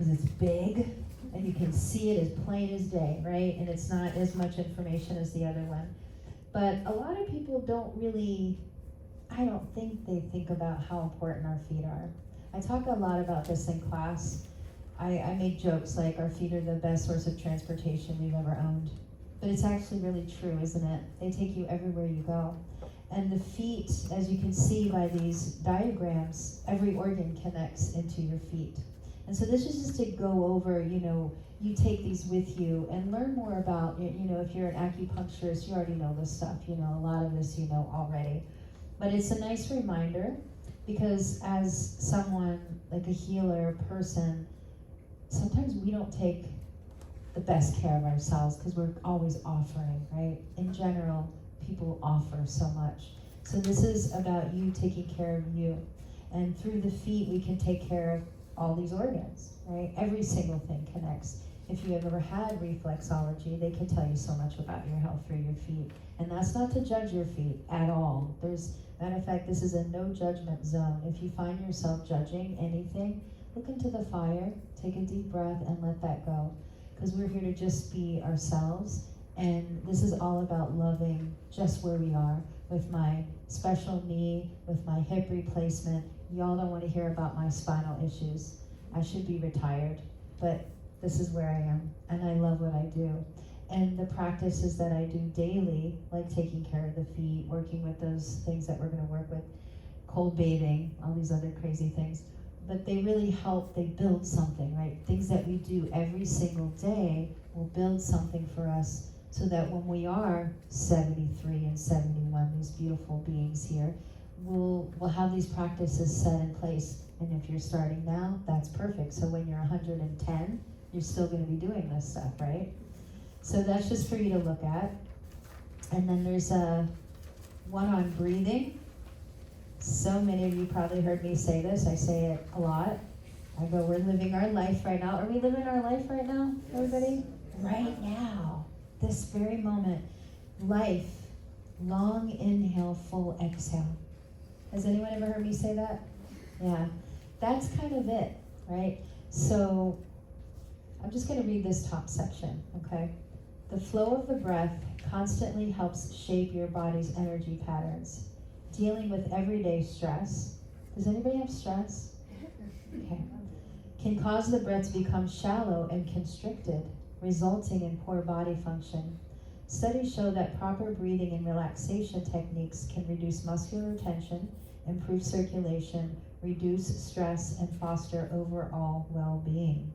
because it's big and you can see it as plain as day, right? And it's not as much information as the other one. But a lot of people don't really, I don't think they think about how important our feet are. I talk a lot about this in class. I make jokes like our feet are the best source of transportation we've ever owned. But it's actually really true, isn't it? They take you everywhere you go. And the feet, as you can see by these diagrams, every organ connects into your feet. And so this is just to go over, you take these with you and learn more about, if you're an acupuncturist, you already know this stuff, a lot of this you know already. But it's a nice reminder because as someone, like a healer person, sometimes we don't take the best care of ourselves because we're always offering, right? In general, people offer so much. So this is about you taking care of you. And through the feet, we can take care of all these organs, right? Every single thing connects. If you have ever had reflexology, they can tell you so much about your health through your feet. And that's not to judge your feet at all. Matter of fact, this is a no judgment zone. If you find yourself judging anything, look into the fire, take a deep breath, and let that go. Because we're here to just be ourselves. And this is all about loving just where we are. With my special knee, with my hip replacement, y'all don't want to hear about my spinal issues. I should be retired, but this is where I am, and I love what I do. And the practices that I do daily, like taking care of the feet, working with those things that we're going to work with, cold bathing, all these other crazy things, but they really help, they build something, right? Things that we do every single day will build something for us so that when we are 73 and 71, these beautiful beings here, we'll have these practices set in place. And if you're starting now, that's perfect. So when you're 110, you're still going to be doing this stuff, right? So that's just for you to look at. And then there's one on breathing. So many of you probably heard me say this. I say it a lot. I go, we're living our life right now. Are we living our life right now, everybody? Right now, this very moment. Life, long inhale, full exhale. Has anyone ever heard me say that? Yeah, that's kind of it, right? So I'm just going to read this top section, okay? The flow of the breath constantly helps shape your body's energy patterns. Dealing with everyday stress. Does anybody have stress? Okay. Can cause the breath to become shallow and constricted, resulting in poor body function. Studies show that proper breathing and relaxation techniques can reduce muscular tension, improve circulation, reduce stress, and foster overall well-being.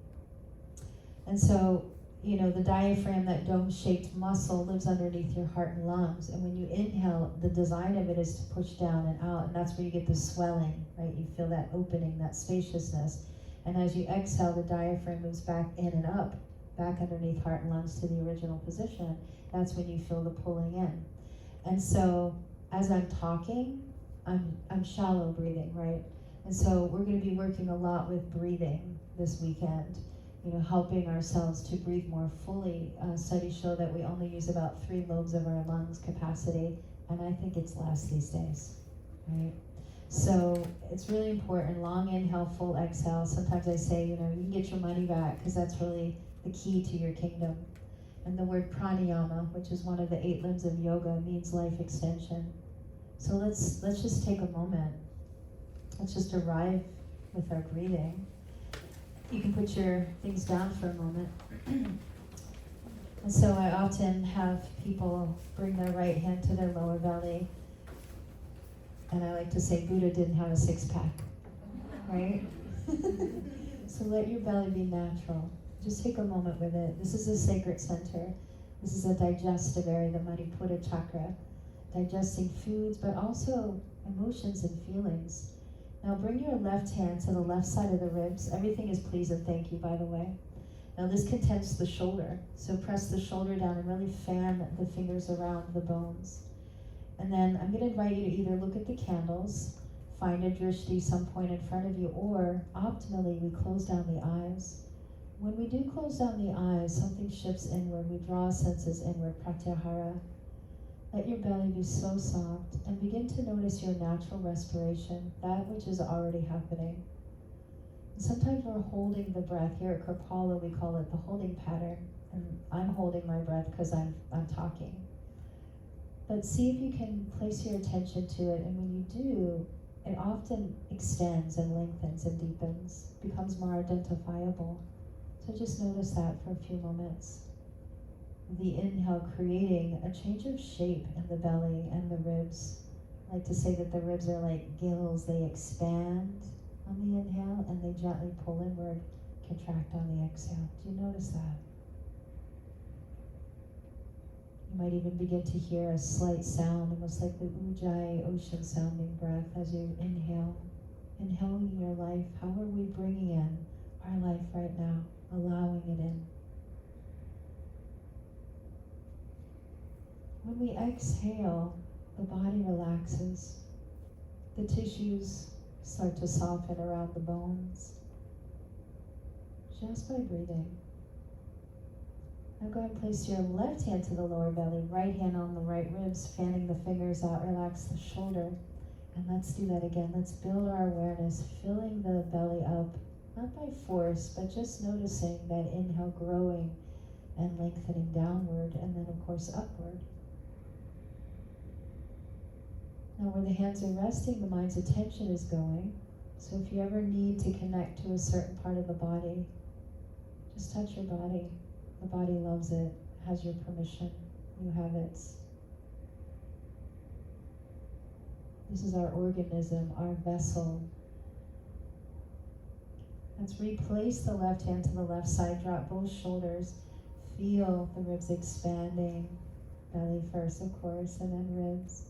And so, the diaphragm, that dome-shaped muscle, lives underneath your heart and lungs. And when you inhale, the design of it is to push down and out, and that's where you get the swelling, right? You feel that opening, that spaciousness. And as you exhale, the diaphragm moves back in and up, back underneath heart and lungs to the original position. That's when you feel the pulling in. And so, as I'm talking, I'm shallow breathing, right? And so we're going to be working a lot with breathing this weekend. Helping ourselves to breathe more fully. Studies show that we only use about 3 lobes of our lungs capacity, and I think it's less these days, right? So it's really important. Long inhale, full exhale. Sometimes I say, you can get your money back because that's really the key to your kingdom. And the word pranayama, which is one of the 8 limbs of yoga, means life extension. So let's just take a moment. Let's just arrive with our breathing. You can put your things down for a moment. And so I often have people bring their right hand to their lower belly. And I like to say Buddha didn't have a 6-pack, right? So let your belly be natural. Just take a moment with it. This is a sacred center. This is a digestive area, the Manipura chakra. Digesting foods, but also emotions and feelings. Now bring your left hand to the left side of the ribs. Everything is please and thank you, by the way. Now this contents the shoulder. So press the shoulder down and really fan the fingers around the bones. And then I'm going to invite you to either look at the candles, find a drishti some point in front of you, or optimally we close down the eyes. When we do close down the eyes, something shifts inward. We draw senses inward, pratyahara. Let your belly be so soft and begin to notice your natural respiration, that which is already happening. Sometimes we're holding the breath. Here at Kripalu, we call it the holding pattern. And I'm holding my breath because I'm talking. But see if you can place your attention to it, and when you do, it often extends and lengthens and deepens, becomes more identifiable. So just notice that for a few moments. The inhale creating a change of shape in the belly and the ribs. I like to say that the ribs are like gills. They expand on the inhale and they gently pull inward, contract on the exhale. Do you notice that? You might even begin to hear a slight sound, almost like the ujjayi ocean sounding breath as you inhale. Inhaling your life. How are we bringing in our life right now? Allowing it in. When we exhale, the body relaxes. The tissues start to soften around the bones. Just by breathing. Now go ahead and place your left hand to the lower belly, right hand on the right ribs, fanning the fingers out, relax the shoulder. And let's do that again. Let's build our awareness, filling the belly up, not by force, but just noticing that inhale growing and lengthening downward, and then of course upward. Now where the hands are resting, the mind's attention is going. So if you ever need to connect to a certain part of the body, just touch your body. The body loves it, has your permission, you have it. This is our organism, our vessel. Let's replace the left hand to the left side, drop both shoulders, feel the ribs expanding, belly first of course, and then ribs.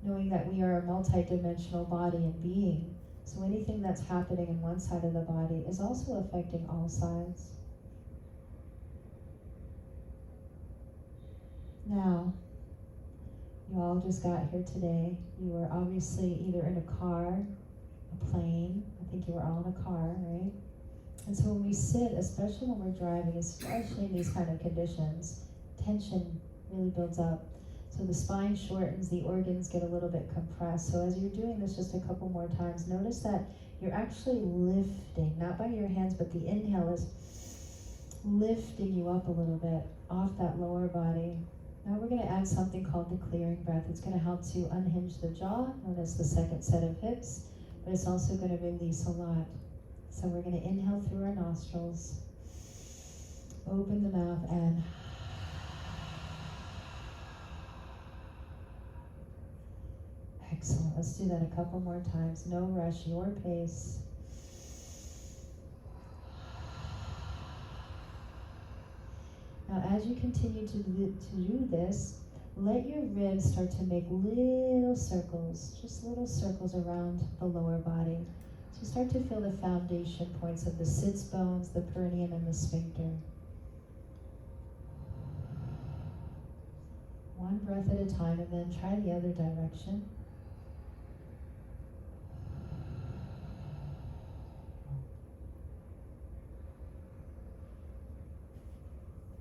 Knowing that we are a multi-dimensional body and being, so anything that's happening in one side of the body is also affecting all sides. Now, you all just got here today. You were obviously either in a car, a plane. I think you were all in a car, right? And so when we sit, especially when we're driving, especially in these kind of conditions, tension really builds up. So the spine shortens, the organs get a little bit compressed. So as you're doing this just a couple more times, notice that you're actually lifting, not by your hands, but the inhale is lifting you up a little bit off that lower body. Now we're going to add something called the clearing breath. It's going to help to unhinge the jaw, known as the second set of hips, but it's also going to release a lot. So we're going to inhale through our nostrils, open the mouth, and excellent. Let's do that a couple more times. No rush, your pace. Now, as you continue to do this, let your ribs start to make little circles, just little circles around the lower body. So start to feel the foundation points of the sits bones, the perineum, and the sphincter. One breath at a time, and then try the other direction.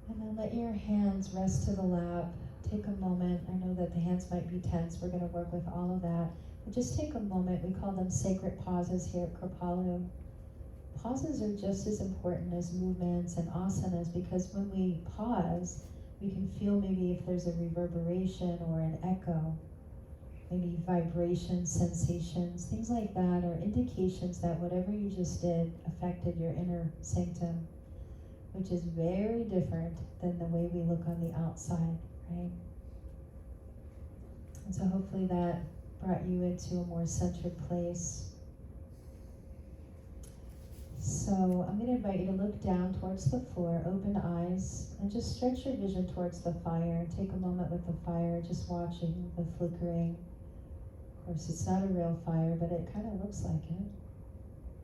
And then let your hands rest to the lap. Take a moment. I know that the hands might be tense. We're going to work with all of that. But just take a moment. We call them sacred pauses here at Kripalu. Pauses are just as important as movements and asanas, because when we pause, we can feel maybe if there's a reverberation or an echo, maybe vibrations, sensations, things like that, or indications that whatever you just did affected your inner sanctum, which is very different than the way we look on the outside, right? And so hopefully that brought you into a more centered place. So I'm going to invite you to look down towards the floor, open eyes, and just stretch your vision towards the fire. Take a moment with the fire, just watching the flickering. Of course, it's not a real fire, but it kind of looks like it.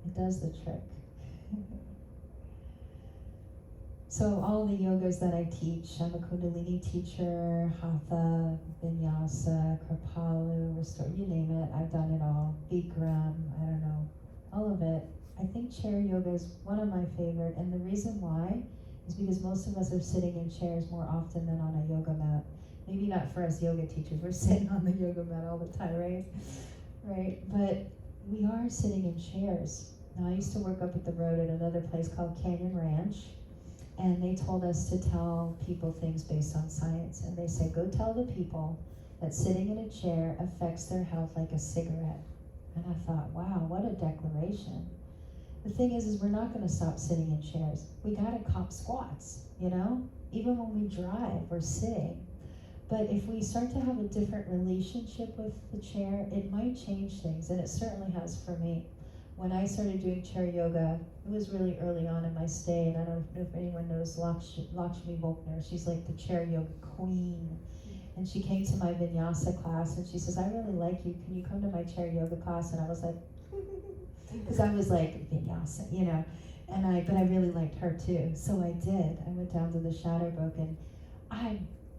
It does the trick. So all the yogas that I teach, I'm a Kundalini teacher, Hatha, Vinyasa, Kripalu, Restore, you name it, I've done it all. Bikram, I don't know, all of it. I think chair yoga is one of my favorite, and the reason why is because most of us are sitting in chairs more often than on a yoga mat. Maybe not for us yoga teachers, we're sitting on the yoga mat all the time, right? Right, but we are sitting in chairs. Now, I used to work up at the road at another place called Canyon Ranch, and they told us to tell people things based on science. And they said, go tell the people that sitting in a chair affects their health like a cigarette. And I thought, wow, what a declaration. The thing is we're not going to stop sitting in chairs. We got to cop squats, you know? Even when we drive, we're sitting. But if we start to have a different relationship with the chair, it might change things, and it certainly has for me. When I started doing chair yoga, it was really early on in my stay, and I don't know if anyone knows Lakshmi Volkner. She's like the chair yoga queen. And she came to my vinyasa class, and she says, I really like you. Can you come to my chair yoga class? And I was like, because I was like, vinyasa, you know. But I really liked her too. So I did. I went down to the shadow book, and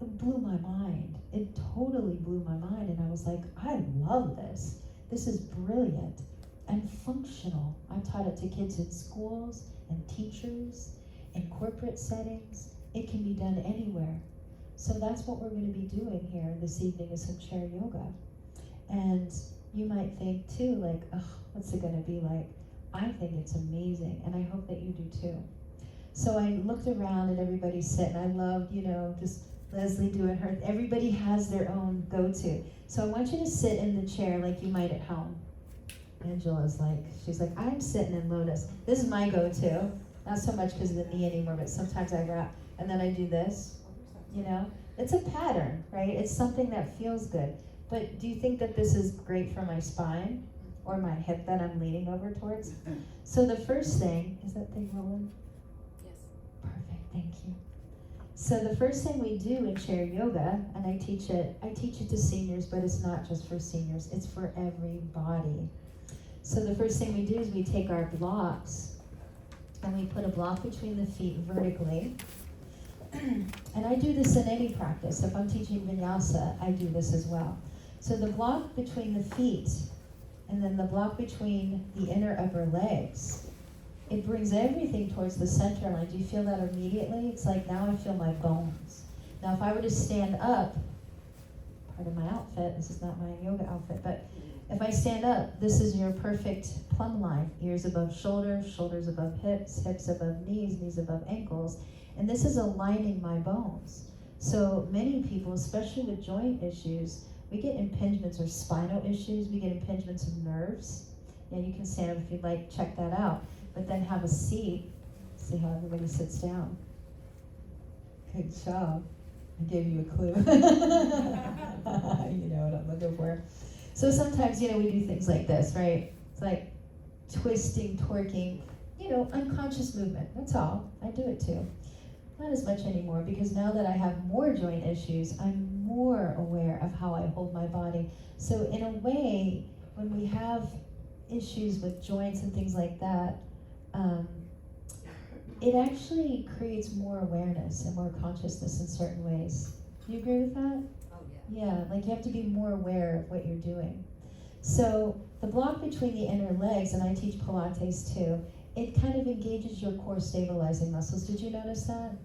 it blew my mind. It totally blew my mind. And I was like, I love this. This is brilliant and functional. I taught it to kids in schools and teachers, in corporate settings. It can be done anywhere. So that's what we're going to be doing here this evening, is some chair yoga. And you might think too, like, oh, what's it going to be like? I think it's amazing, and I hope that you do too. So I looked around and everybody's sitting. I loved, you know, just Leslie doing her. Everybody has their own go-to. So I want you to sit in the chair like you might at home. Angela's like, she's like, I'm sitting in lotus. This is my go-to. Not so much because of the knee anymore, but sometimes I wrap, and then I do this, you know? It's a pattern, right? It's something that feels good. But do you think that this is great for my spine or my hip that I'm leaning over towards? So the first thing, is that thing rolling? Yes. Perfect, thank you. So the first thing we do in chair yoga, and I teach it to seniors, but it's not just for seniors, it's for everybody. So the first thing we do is we take our blocks and we put a block between the feet vertically. And I do this in any practice. If I'm teaching vinyasa, I do this as well. So the block between the feet and then the block between the inner upper legs, it brings everything towards the center line. Do you feel that immediately? It's like now I feel my bones. Now if I were to stand up, part of my outfit, this is not my yoga outfit, but if I stand up, this is your perfect plumb line. Ears above shoulders, shoulders above hips, hips above knees, knees above ankles. And this is aligning my bones. So many people, especially with joint issues, we get impingements or spinal issues, we get impingements of nerves. Yeah, you can stand up if you'd like, check that out. But then have a seat. See how everybody sits down. Good job. I gave you a clue. You know what I'm looking for. So sometimes, you know, we do things like this, right? It's like twisting, twerking, you know, unconscious movement. That's all. I do it too. Not as much anymore, because now that I have more joint issues, I'm more aware of how I hold my body. So in a way, when we have issues with joints and things like that, it actually creates more awareness and more consciousness in certain ways. Do you agree with that? Oh, yeah. Yeah, like you have to be more aware of what you're doing. So the block between the inner legs, and I teach Pilates too, it kind of engages your core stabilizing muscles. Did you notice that?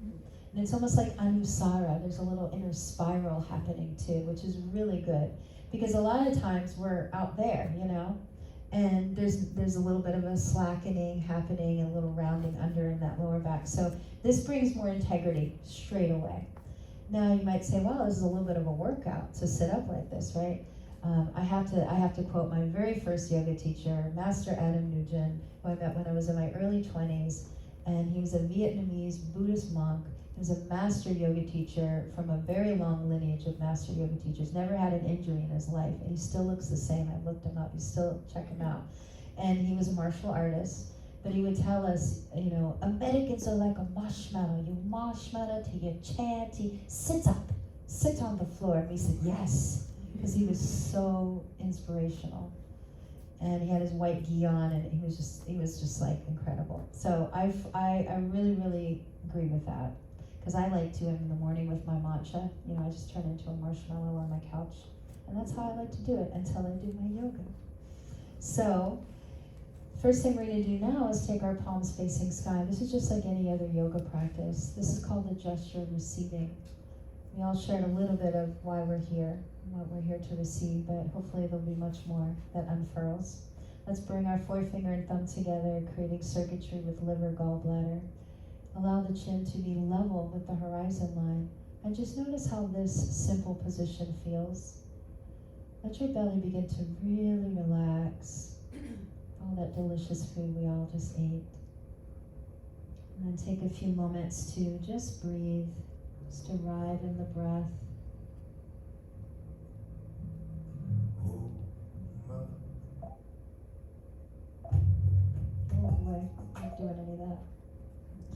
And it's almost like Anusara. There's a little inner spiral happening too, which is really good. Because a lot of times we're out there, you know, and there's a little bit of a slackening happening and a little rounding under in that lower back. So this brings more integrity straight away. Now you might say, well, this is a little bit of a workout to sit up like this, right? I have to quote my very first yoga teacher, Master Adam Nugent, who I met when I was in my early 20s, and he was a Vietnamese Buddhist monk. He was a master yoga teacher from a very long lineage of master yoga teachers, never had an injury in his life, and he still looks the same. I looked him up, you still check him out. And he was a martial artist, but he would tell us, you know, Americans are like a marshmallow. You marshmallow to your chair, sit up, sit on the floor. And we said, yes, because he was so inspirational. And he had his white gi on, and he was just like incredible. So I really, really agree with that. Because I like to in the morning with my matcha, you know, I just turn into a marshmallow on my couch. And that's how I like to do it until I do my yoga. So, first thing we're going to do now is take our palms facing sky. This is just like any other yoga practice. This is called the gesture of receiving. We all shared a little bit of why we're here, and what we're here to receive, but hopefully there'll be much more that unfurls. Let's bring our forefinger and thumb together, creating circuitry with liver, gallbladder. Allow the chin to be level with the horizon line. And just notice how this simple position feels. Let your belly begin to really relax. All that delicious food we all just ate. And then take a few moments to just breathe, just arrive in the breath. Oh boy, not doing any of that.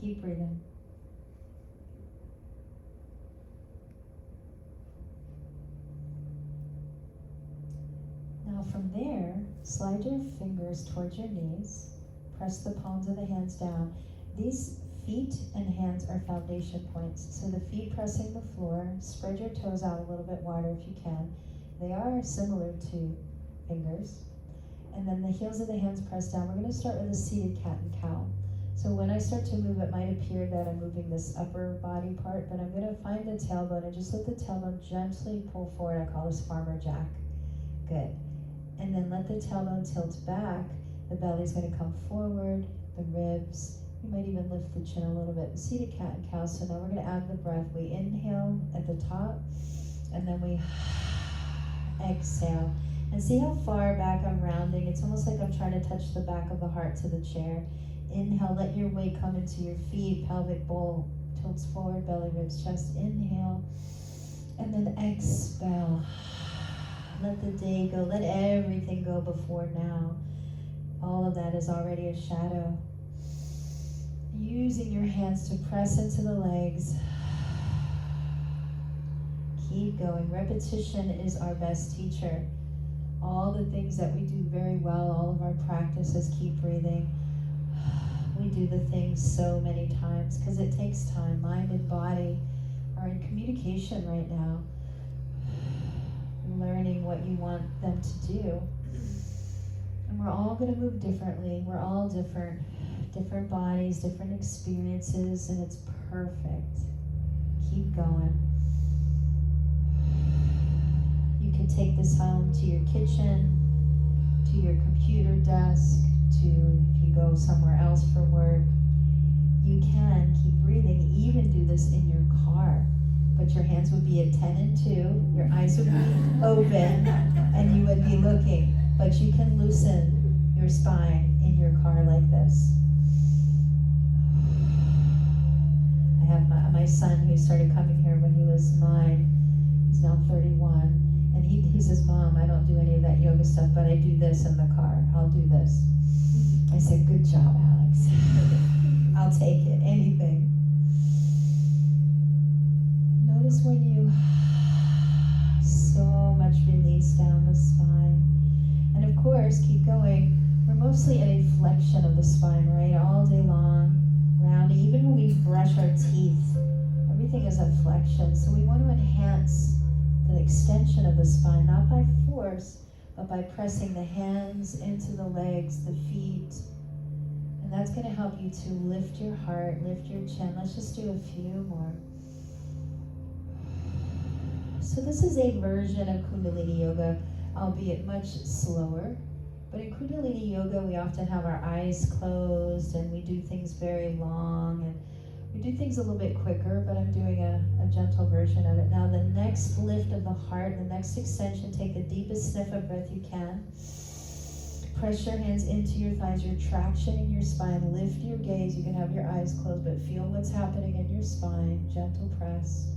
Keep breathing. Now from there, slide your fingers towards your knees. Press the palms of the hands down. These feet and hands are foundation points. So the feet pressing the floor, spread your toes out a little bit wider if you can. They are similar to fingers. And then the heels of the hands press down. We're going to start with a seated cat and cow. So when I start to move, it might appear that I'm moving this upper body part, but I'm going to find the tailbone and just let the tailbone gently pull forward. I call this farmer jack. Good. And then let the tailbone tilt back. The belly's going to come forward, the ribs. You might even lift the chin a little bit. Seated cat and cow. So now we're going to add the breath. We inhale at the top, and then we exhale. And see how far back I'm rounding. It's almost like I'm trying to touch the back of the heart to the chair. Inhale, let your weight come into your feet. Pelvic bowl tilts forward, belly, ribs, chest. Inhale, and then exhale. Let the day go. Let everything go before now. All of that is already a shadow. Using your hands to press into the legs. Keep going. Repetition is our best teacher. All the things that we do very well, all of our practices, keep breathing. We do the things so many times because it takes time. Mind and body are in communication right now, learning what you want them to do. And we're all going to move differently. We're all different. Different bodies, different experiences, and it's perfect. Keep going. You can take this home to your kitchen, to your computer desk, to if you go somewhere else for work. You can keep breathing, even do this in your car. But your hands would be at 10 and 2, your eyes would be open, and you would be looking. But you can loosen your spine in your car like this. I have my son who started coming here when he was 9. He's now 31. And he says, Mom, I don't do any of that yoga stuff, but I do this in the car. I'll do this. I said, good job, Alex. I'll take it, anything. Notice when you so much release down the spine. And of course, keep going. We're mostly at a flexion of the spine, right? All day long, round. Even when we brush our teeth, everything is a flexion. So we want to enhance the extension of the spine, not by force, but by pressing the hands into the legs, the feet. And that's going to help you to lift your heart, lift your chin. Let's just do a few more. So this is a version of Kundalini Yoga, albeit much slower. But in Kundalini Yoga, we often have our eyes closed and we do things very long and we do things a little bit quicker, but I'm doing a gentle version of it. Now the next lift of the heart, the next extension, take the deepest sniff of breath you can. Press your hands into your thighs, your traction in your spine. Lift your gaze. You can have your eyes closed, but feel what's happening in your spine. Gentle press.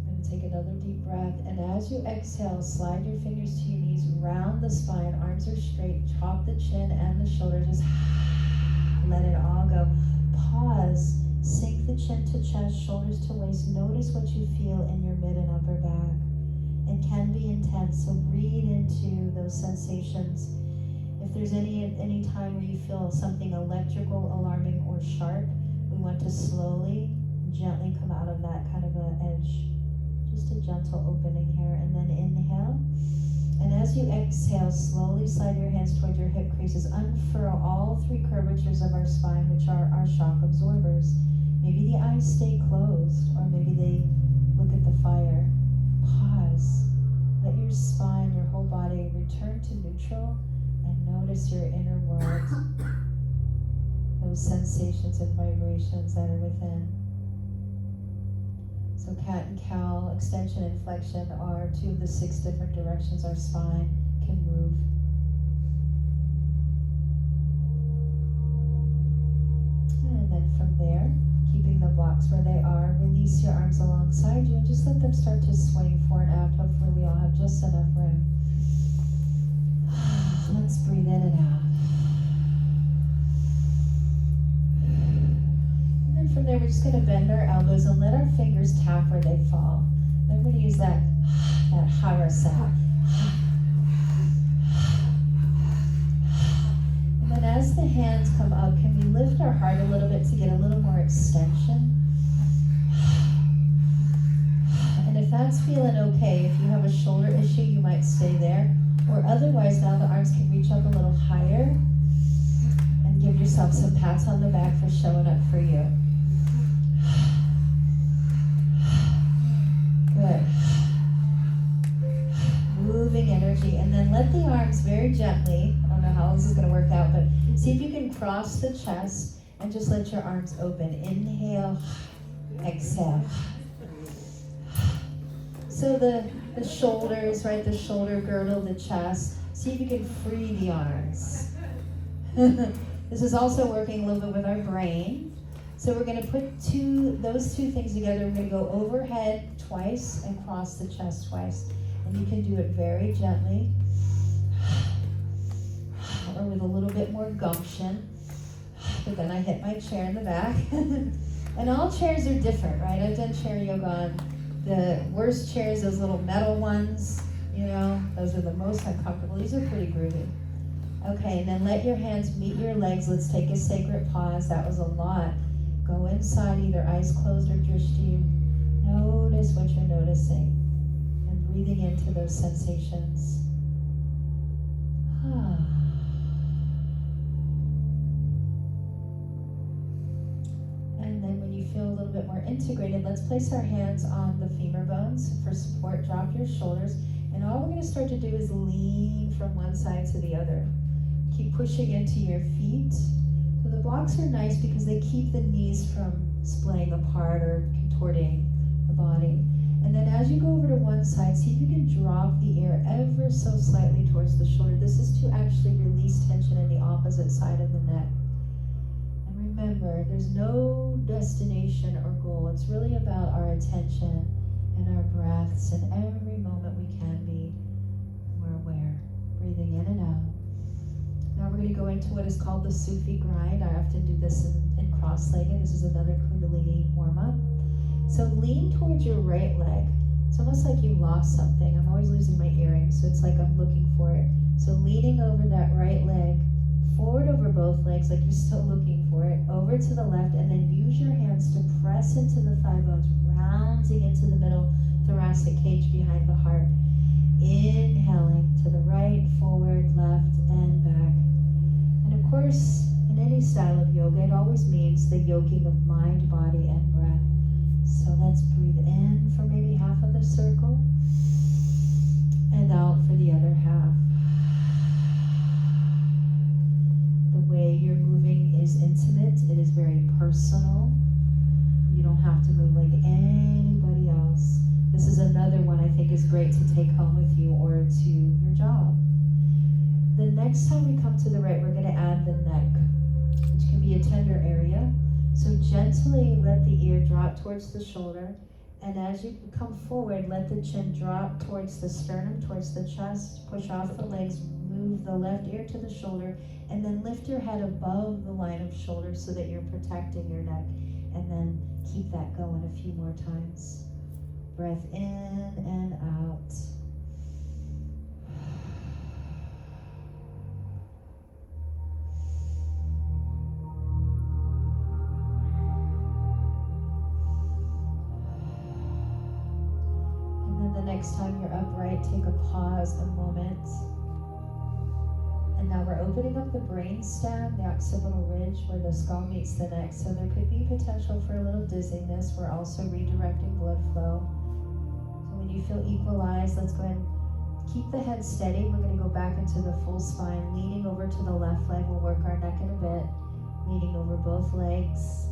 And take another deep breath. And as you exhale, slide your fingers to your knees, round the spine, arms are straight, chop the chin and the shoulders. Just let it all go. Pause. Sink the chin to chest, shoulders to waist. Notice what you feel in your mid and upper back. It can be intense, so breathe into those sensations. If there's any time where you feel something electrical, alarming, or sharp, we want to slowly, gently come out of that kind of an edge. Just a gentle opening here, and then inhale. And as you exhale, slowly slide your hands toward your hip creases. Unfurl all 3 curvatures of our spine, which are our shock absorbers. Maybe the eyes stay closed, or maybe they look at the fire. Pause. Let your spine, your whole body return to neutral And notice your inner world, those sensations and vibrations that are within. So cat and cow, extension and flexion are 2 of the 6 different directions our spine can move. And then from there, keeping the blocks where they are, release your arms alongside you and just let them start to swing fore and aft. Hopefully we all have just enough room. Let's breathe in and out. And then from there, we're just going to bend our elbows and let our fingers tap where they fall. Then we're going to use that hara sound. And then as the hands come up, can we lift our heart a little bit to get a little more extension? And if that's feeling okay, if you have a shoulder issue, you might stay there. Or otherwise, now the arms can reach up a little higher and give yourself some pats on the back for showing up for you. Good. Moving energy, and then let the arms very gently, I don't know how this is going to work out, but see if you can cross the chest and just let your arms open. Inhale, exhale. So the shoulders, right, the shoulder girdle, the chest, see if you can free the arms. This is also working a little bit with our brain. So we're going to put those two things together. We're going to go overhead twice and cross the chest twice. And you can do it very gently or with a little bit more gumption. But then I hit my chair in the back. And all chairs are different, right? I've done chair yoga on the worst chairs, those little metal ones, those are the most uncomfortable. These are pretty groovy. Okay, and then let your hands meet your legs. Let's take a sacred pause. That was a lot. Go inside, either eyes closed or drishti. Notice what you're noticing and breathing into those sensations. And then when you feel a little bit more integrated, let's place our hands on the femur bones for support. Drop your shoulders. And all we're going to start to do is lean from one side to the other. Keep pushing into your feet. So the blocks are nice because they keep the knees from splaying apart or contorting the body. And then as you go over to one side, see if you can drop the ear ever so slightly towards the shoulder. This is to actually release tension in the opposite side of the neck. And remember, there's no destination or goal. It's really about our attention and our breaths, and every moment we can be, we're aware. Breathing in and out. Now we're going to go into what is called the Sufi grind. I often do this in cross-legged. This is another Kundalini warm-up. So lean towards your right leg. It's almost like you lost something. I'm always losing my earrings, so it's like I'm looking for it. So leaning over that right leg, forward over both legs like you're still looking for it, over to the left, and then use your hands to press into the thigh bones, rounding into the middle thoracic cage behind the heart. Inhaling to the right, forward, left, and back. And of course, in any style of yoga, it always means the yoking of mind, body, and breath. So let's breathe in for maybe half of the circle, and out for the other half. The way you're moving is intimate. It is very personal. You don't have to move like anybody else. This is another one I think is great to take home with you or to your job. The next time we come to the right, we're going to add the neck, which can be a tender area. So gently let the ear drop towards the shoulder. And as you come forward, let the chin drop towards the sternum, towards the chest. Push off the legs, move the left ear to the shoulder, and then lift your head above the line of shoulder so that you're protecting your neck. And then keep that going a few more times. Breath in and out. And then the next time you're upright, take a pause, a moment. And now we're opening up the brainstem, the occipital ridge where the skull meets the neck. So there could be potential for a little dizziness. We're also redirecting blood flow. So when you feel equalized, let's go ahead and Keep the head steady. We're going to go back into the full spine, leaning over to the left leg. We'll work our neck in a bit. Leaning over both legs,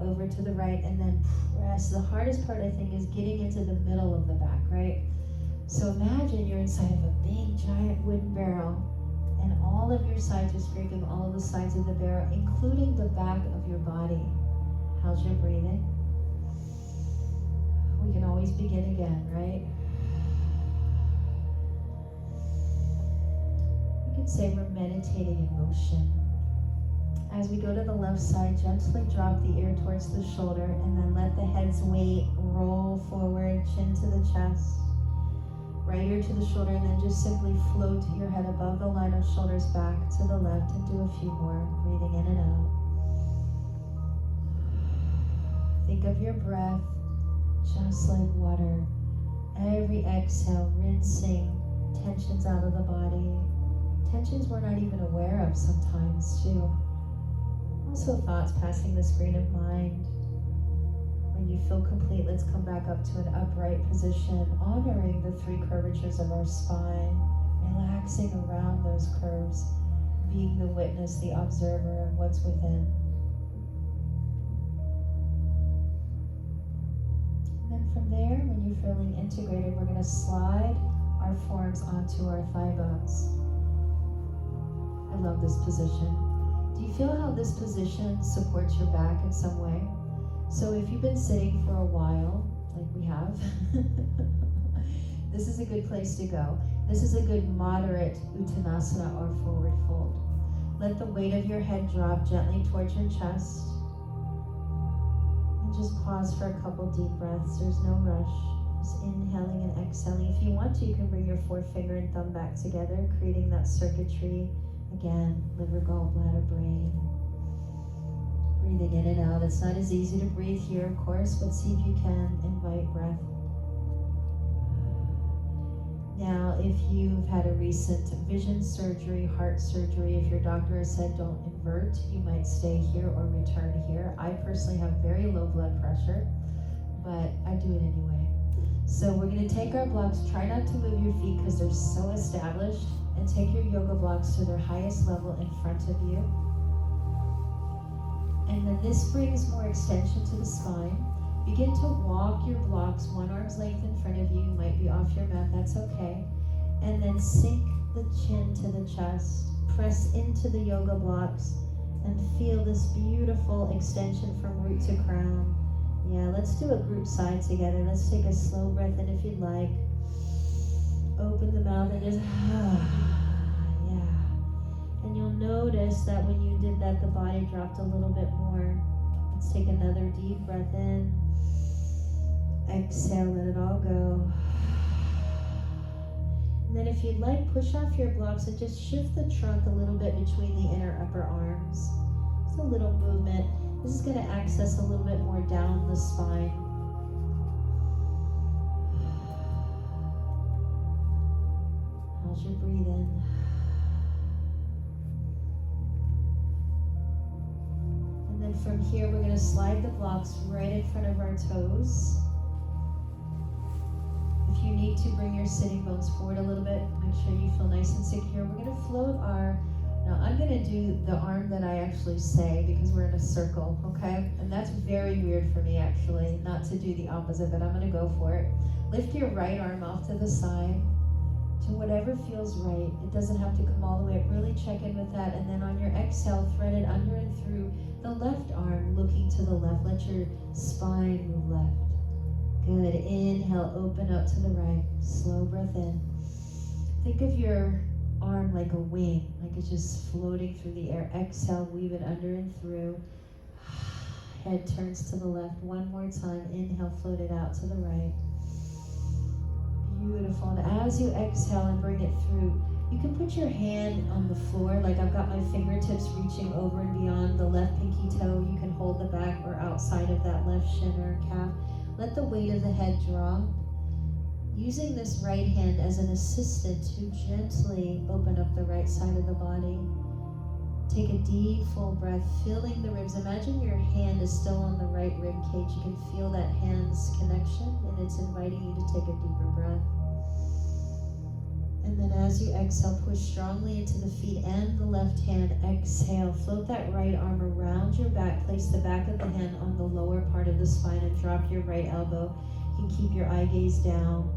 over to the right, and then press. The hardest part, I think, is getting into the middle of the back, right? So imagine you're inside of a big, giant wooden barrel, and all of your sides are scraping all of the sides of the barrel, including the back of your body. How's your breathing? We can always begin again, right? You could say we're meditating in motion. As we go to the left side, gently drop the ear towards the shoulder, and then let the head's weight roll forward, chin to the chest, right ear to the shoulder, and then just simply float your head above the line of shoulders back to the left, and do a few more, breathing in and out. Think of your breath just like water. Every exhale, rinsing tensions out of the body. Tensions we're not even aware of sometimes, too. Also thoughts passing the screen of mind. When you feel complete, let's come back up to an upright position, honoring the three curvatures of our spine, relaxing around those curves, being the witness, the observer of what's within. And then from there, when you're feeling integrated, we're going to slide our forearms onto our thigh bones. I love this position. Do you feel how this position supports your back in some way? So if you've been sitting for a while, like we have, this is a good place to go. This is a good moderate Uttanasana or forward fold. Let the weight of your head drop gently towards your chest. And just pause for a couple deep breaths. There's no rush. Just inhaling and exhaling. If you want to, you can bring your forefinger and thumb back together, creating that circuitry. Again, liver, gallbladder, brain. Breathing in and out. It's not as easy to breathe here, of course, but see if you can invite breath. Now, if you've had a recent vision surgery, heart surgery, if your doctor has said don't invert, you might stay here or return here. I personally have very low blood pressure, but I do it anyway. So we're going to take our blocks. Try not to move your feet because they're so established. And take your yoga blocks to their highest level in front of you. And then this brings more extension to the spine. Begin to walk your blocks one arm's length in front of you. You might be off your mat, that's okay. And then sink the chin to the chest. Press into the yoga blocks and feel this beautiful extension from root to crown. Yeah, let's do a group side together. Let's take a slow breath in if you'd like. Open the mouth and just, yeah. And you'll notice that when you did that, the body dropped a little bit more. Let's take another deep breath in. Exhale, let it all go. And then if you'd like, push off your blocks and just shift the trunk a little bit between the inner upper arms. Just a little movement. This is going to access a little bit more down the spine. How's your breathing? And then from here, we're going to slide the blocks right in front of our toes. If you need to, bring your sitting bones forward a little bit. Make sure you feel nice and secure. We're going to float our... Now, I'm going to do the arm that I actually say because we're in a circle, okay? And that's very weird for me, actually, not to do the opposite, but I'm going to go for it. Lift your right arm off to the side to whatever feels right. It doesn't have to come all the way up. Really check in with that. And then on your exhale, thread it under and through the left arm, looking to the left. Let your spine move left. Good. Inhale, open up to the right. Slow breath in. Think of your arm like a wing, like it's just floating through the air. Exhale, weave it under and through. Head turns to the left. One more time. Inhale, float it out to the right. Beautiful. And as you exhale and bring it through, you can put your hand on the floor, like I've got my fingertips reaching over and beyond the left pinky toe. You can hold the back or outside of that left shin or calf. Let the weight of the head drop. Using this right hand as an assistant to gently open up the right side of the body. Take a deep, full breath, filling the ribs. Imagine your hand is still on the right rib cage. You can feel that hand's connection, and it's inviting you to take a deeper breath. And then as you exhale, push strongly into the feet and the left hand. Exhale, float that right arm around your back. Place the back of the hand on the lower part of the spine and drop your right elbow. You can keep your eye gaze down.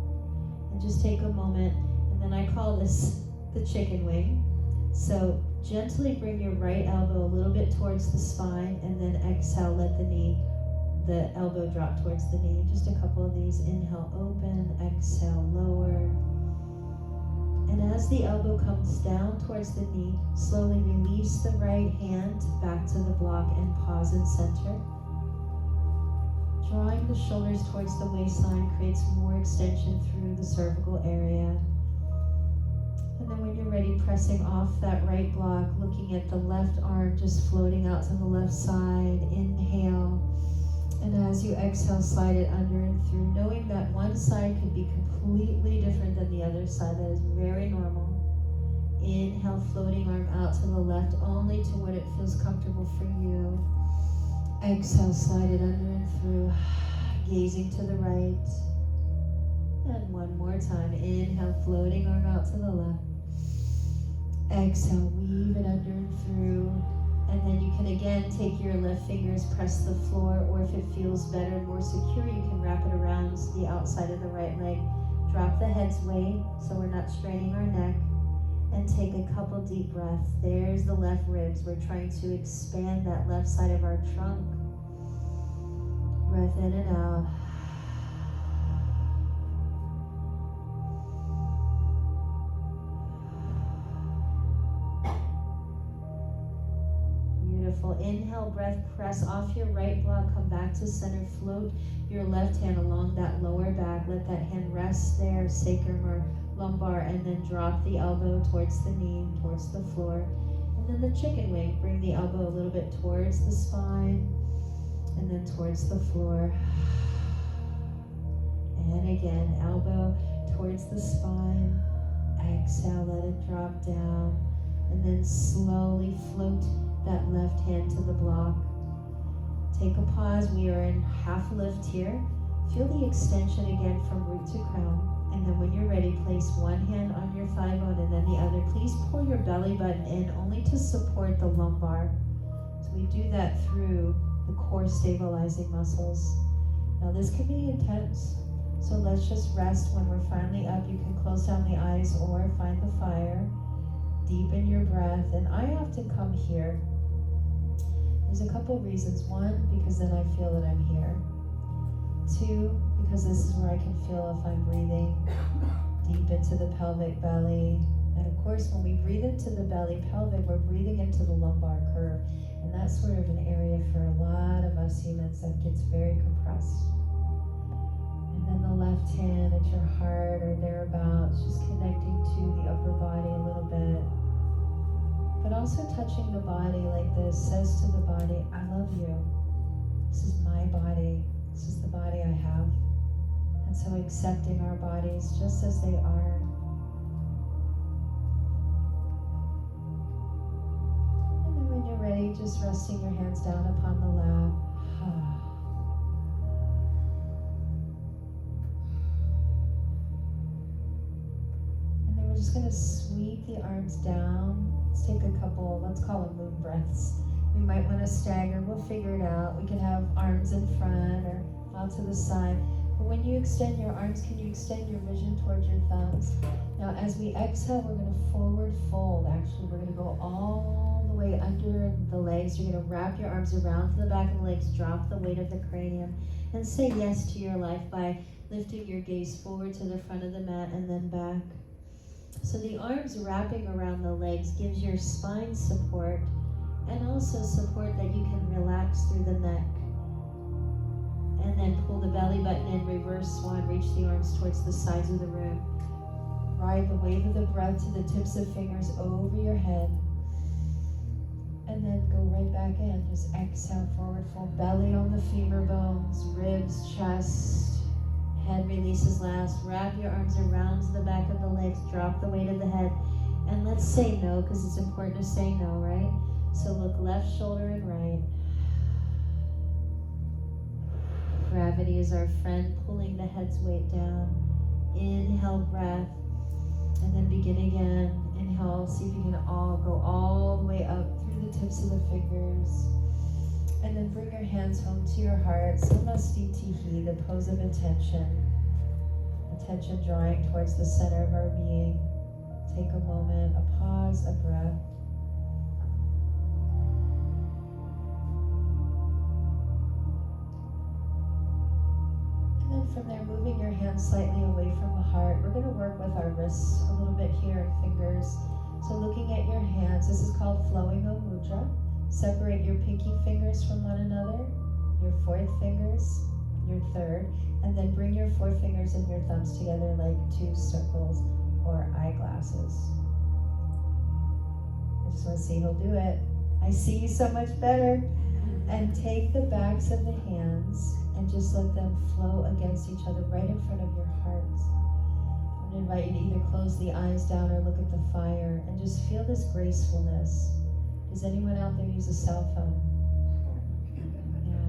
And just take a moment, and then I call this the chicken wing. So gently bring your right elbow a little bit towards the spine, and then exhale, let the elbow drop towards the knee. Just a couple of these. Inhale, open, exhale, lower. And as the elbow comes down towards the knee, slowly release the right hand back to the block and pause in center. Drawing the shoulders towards the waistline creates more extension through the cervical area. And then when you're ready, pressing off that right block, looking at the left arm just floating out to the left side. Inhale. And as you exhale, slide it under and through, knowing that one side could be completely different than the other side. That is very normal. Inhale, floating arm out to the left, only to what it feels comfortable for you. Exhale, slide it under and through, gazing to the right. And one more time. Inhale, floating arm out to the left. Exhale, weave it under and through. And then you can again take your left fingers, press the floor, or if it feels better and more secure, you can wrap it around the outside of the right leg. Drop the head's weight so we're not straining our neck. And take a couple deep breaths. There's the left ribs. We're trying to expand that left side of our trunk. Breath in and out. Inhale, breath, press off your right block, come back to center, float your left hand along that lower back, let that hand rest there, sacrum or lumbar, and then drop the elbow towards the knee, towards the floor. And then the chicken wing, bring the elbow a little bit towards the spine, and then towards the floor. And again, elbow towards the spine, exhale, let it drop down, and then slowly float that left hand to the block. Take a pause. We are in half lift here. Feel the extension again from root to crown. And then when you're ready, place one hand on your thigh bone and then the other. Please pull your belly button in only to support the lumbar. So we do that through the core stabilizing muscles. Now this can be intense. So let's just rest. When we're finally up, you can close down the eyes or find the fire. Deepen your breath. And I often come here. There's a couple reasons. One, because then I feel that I'm here. Two, because this is where I can feel if I'm breathing deep into the pelvic belly. And of course, when we breathe into the belly pelvic, we're breathing into the lumbar curve. And that's sort of an area for a lot of us humans that gets very compressed. And then the left hand at your heart or thereabouts, just connecting to the upper body a little bit. But also touching the body like this says to the body, I love you. This is my body. This is the body I have. And so accepting our bodies just as they are. And then when you're ready, just resting your hands down upon the lap. And then we're just going to sweep the arms down. Let's take a couple, let's call them moon breaths. We might want to stagger, we'll figure it out. We can have arms in front or out to the side. But when you extend your arms, can you extend your vision towards your thumbs? Now as we exhale, we're going to forward fold. Actually, we're going to go all the way under the legs. You're going to wrap your arms around to the back of the legs, drop the weight of the cranium, and say yes to your life by lifting your gaze forward to the front of the mat and then back. So the arms wrapping around the legs gives your spine support and also support that you can relax through the neck. And then pull the belly button in, reverse swan, reach the arms towards the sides of the room. Ride the wave of the breath to the tips of fingers over your head. And then go right back in. Just exhale, forward fold, belly on the femur bones, ribs, chest. Head releases last. Wrap your arms around the back of the legs. Drop the weight of the head. And let's say no, because it's important to say no, right? So look left shoulder and right. Gravity is our friend, pulling the head's weight down. Inhale, breath. And then begin again. Inhale, see if you can all go all the way up through the tips of the fingers. And then bring your hands home to your heart. Samastitihi, the pose of attention. Attention drawing towards the center of our being. Take a moment, a pause, a breath. And then from there, moving your hands slightly away from the heart. We're going to work with our wrists a little bit here and fingers. So looking at your hands, this is called flowing O mudra. Separate your pinky fingers from one another, your fourth fingers, your third, and then bring your four fingers and your thumbs together like two circles or eyeglasses. I just want to see who'll do it. I see you so much better. And take the backs of the hands and just let them flow against each other right in front of your heart. I'm going to invite you to either close the eyes down or look at the fire and just feel this gracefulness. Does anyone out there use a cell phone? Yeah.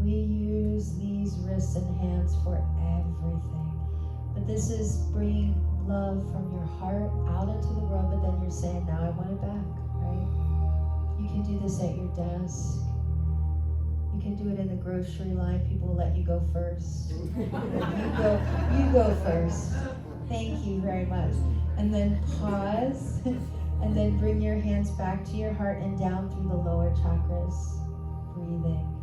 We use these wrists and hands for everything. But this is bringing love from your heart out into the world, but then you're saying, now I want it back, right? You can do this at your desk. You can do it in the grocery line. People will let you go first. You go first. Thank you very much. And then pause. And then bring your hands back to your heart and down through the lower chakras. Breathing.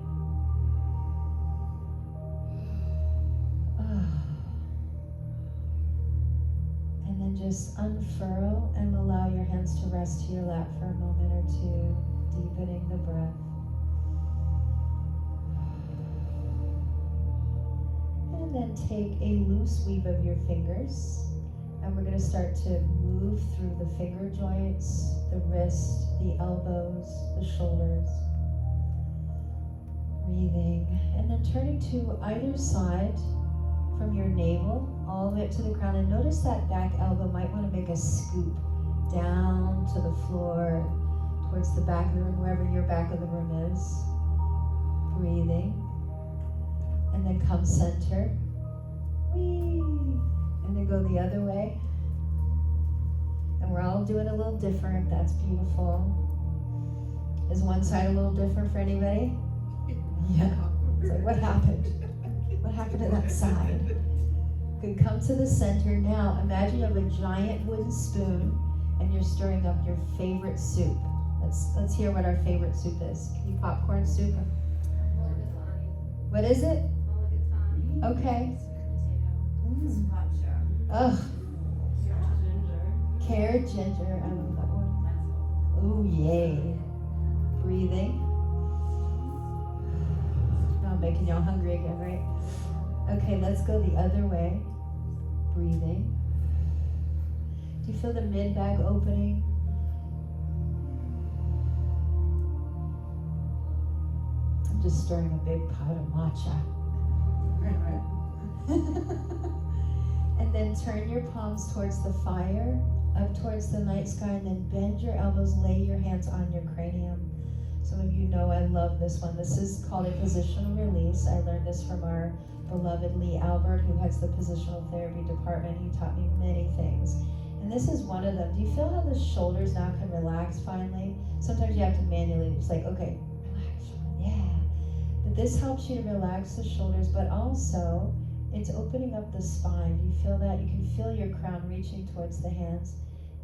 And then just unfurl and allow your hands to rest to your lap for a moment or two, deepening the breath. And then take a loose weave of your fingers. And we're going to start to move through the finger joints, the wrist, the elbows, the shoulders. Breathing. And then turning to either side from your navel all the way up to the crown. And notice that back elbow might want to make a scoop down to the floor, towards the back of the room, wherever your back of the room is. Breathing. And then come center. Whee! And then go the other way. And we're all doing a little different. That's beautiful. Is one side a little different for anybody? Yeah. It's like, what happened? What happened to that side? Good, come to the center. Now, imagine you have a giant wooden spoon and you're stirring up your favorite soup. Let's hear what our favorite soup is. Can you popcorn soup? What is it? Okay. Ugh. Carrot ginger. I love that one. Ooh, yay. Breathing. Now I'm making y'all hungry again, right? Okay, let's go the other way. Breathing. Do you feel the mid-bag opening? I'm just stirring a big pot of matcha. And then turn your palms towards the fire, up towards the night sky, and then bend your elbows, lay your hands on your cranium. Some of you know I love this one. This is called a positional release. I learned this from our beloved Lee Albert, who heads the positional therapy department. He taught me many things. And this is one of them. Do you feel how the shoulders now can relax finally? Sometimes you have to manually, it's like, okay, relax, yeah. But this helps you to relax the shoulders, but also it's opening up the spine. Do you feel that? You can feel your crown reaching towards the hands.